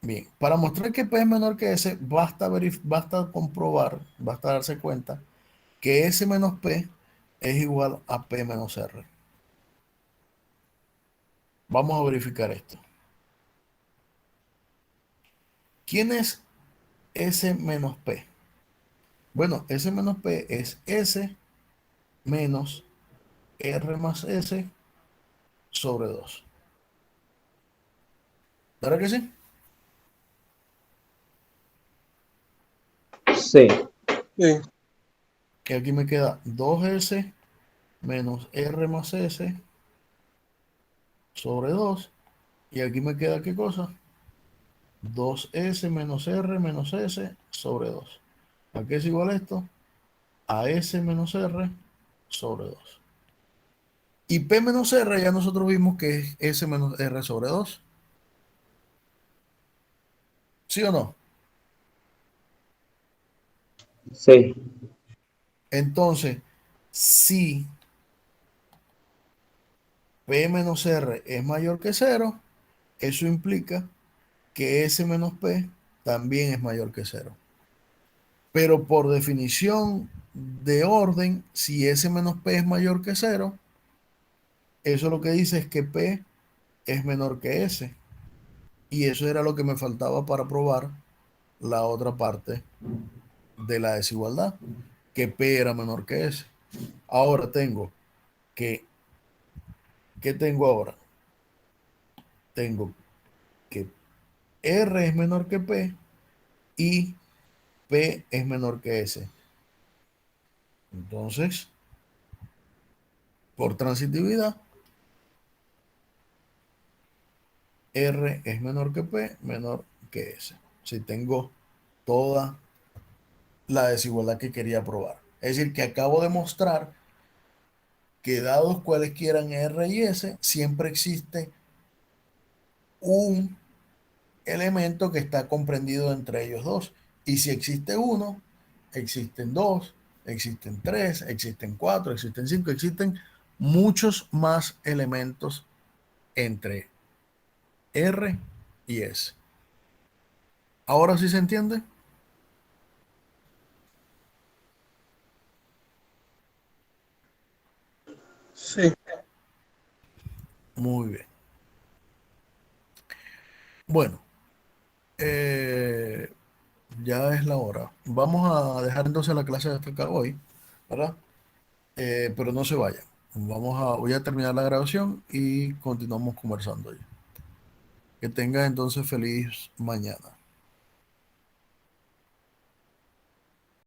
Bien, para mostrar que P es menor que S, basta comprobar, basta darse cuenta que S menos P es igual a P menos R. Vamos a verificar esto. ¿Quién es S menos P? Bueno, S menos P es S menos R más S sobre 2. ¿Verdad que sí? Sí. Sí. Que aquí me queda 2S menos R más S sobre 2. Y aquí me queda ¿qué cosa? 2S menos R menos S sobre 2. ¿A qué es igual esto? A S menos R sobre 2. Y P menos R ya nosotros vimos que es S menos R sobre 2. ¿Sí o no? Sí. Entonces, si P menos R es mayor que 0, eso implica que S menos P también es mayor que 0. Pero por definición de orden, si S menos P es mayor que 0, eso lo que dice es que P es menor que S. Y eso era lo que me faltaba para probar la otra parte de la desigualdad, que P era menor que S. Ahora tengo que, ¿qué tengo ahora? Tengo que R es menor que P y P es menor que S. Entonces, por transitividad, R es menor que P, menor que S. Si tengo toda la desigualdad que quería probar. Es decir, que acabo de mostrar que dados cuales quieran R y S, siempre existe un elemento que está comprendido entre ellos dos. Y si existe uno, existen dos, existen tres, existen cuatro, existen cinco, existen muchos más elementos entre R y S. ¿Ahora sí se entiende? Sí. Muy bien. Bueno, eh, ya es la hora. Vamos a dejar entonces la clase hasta acá hoy, ¿verdad? Pero no se vayan. Voy a terminar la grabación y continuamos conversando hoy. Que tengan entonces feliz mañana.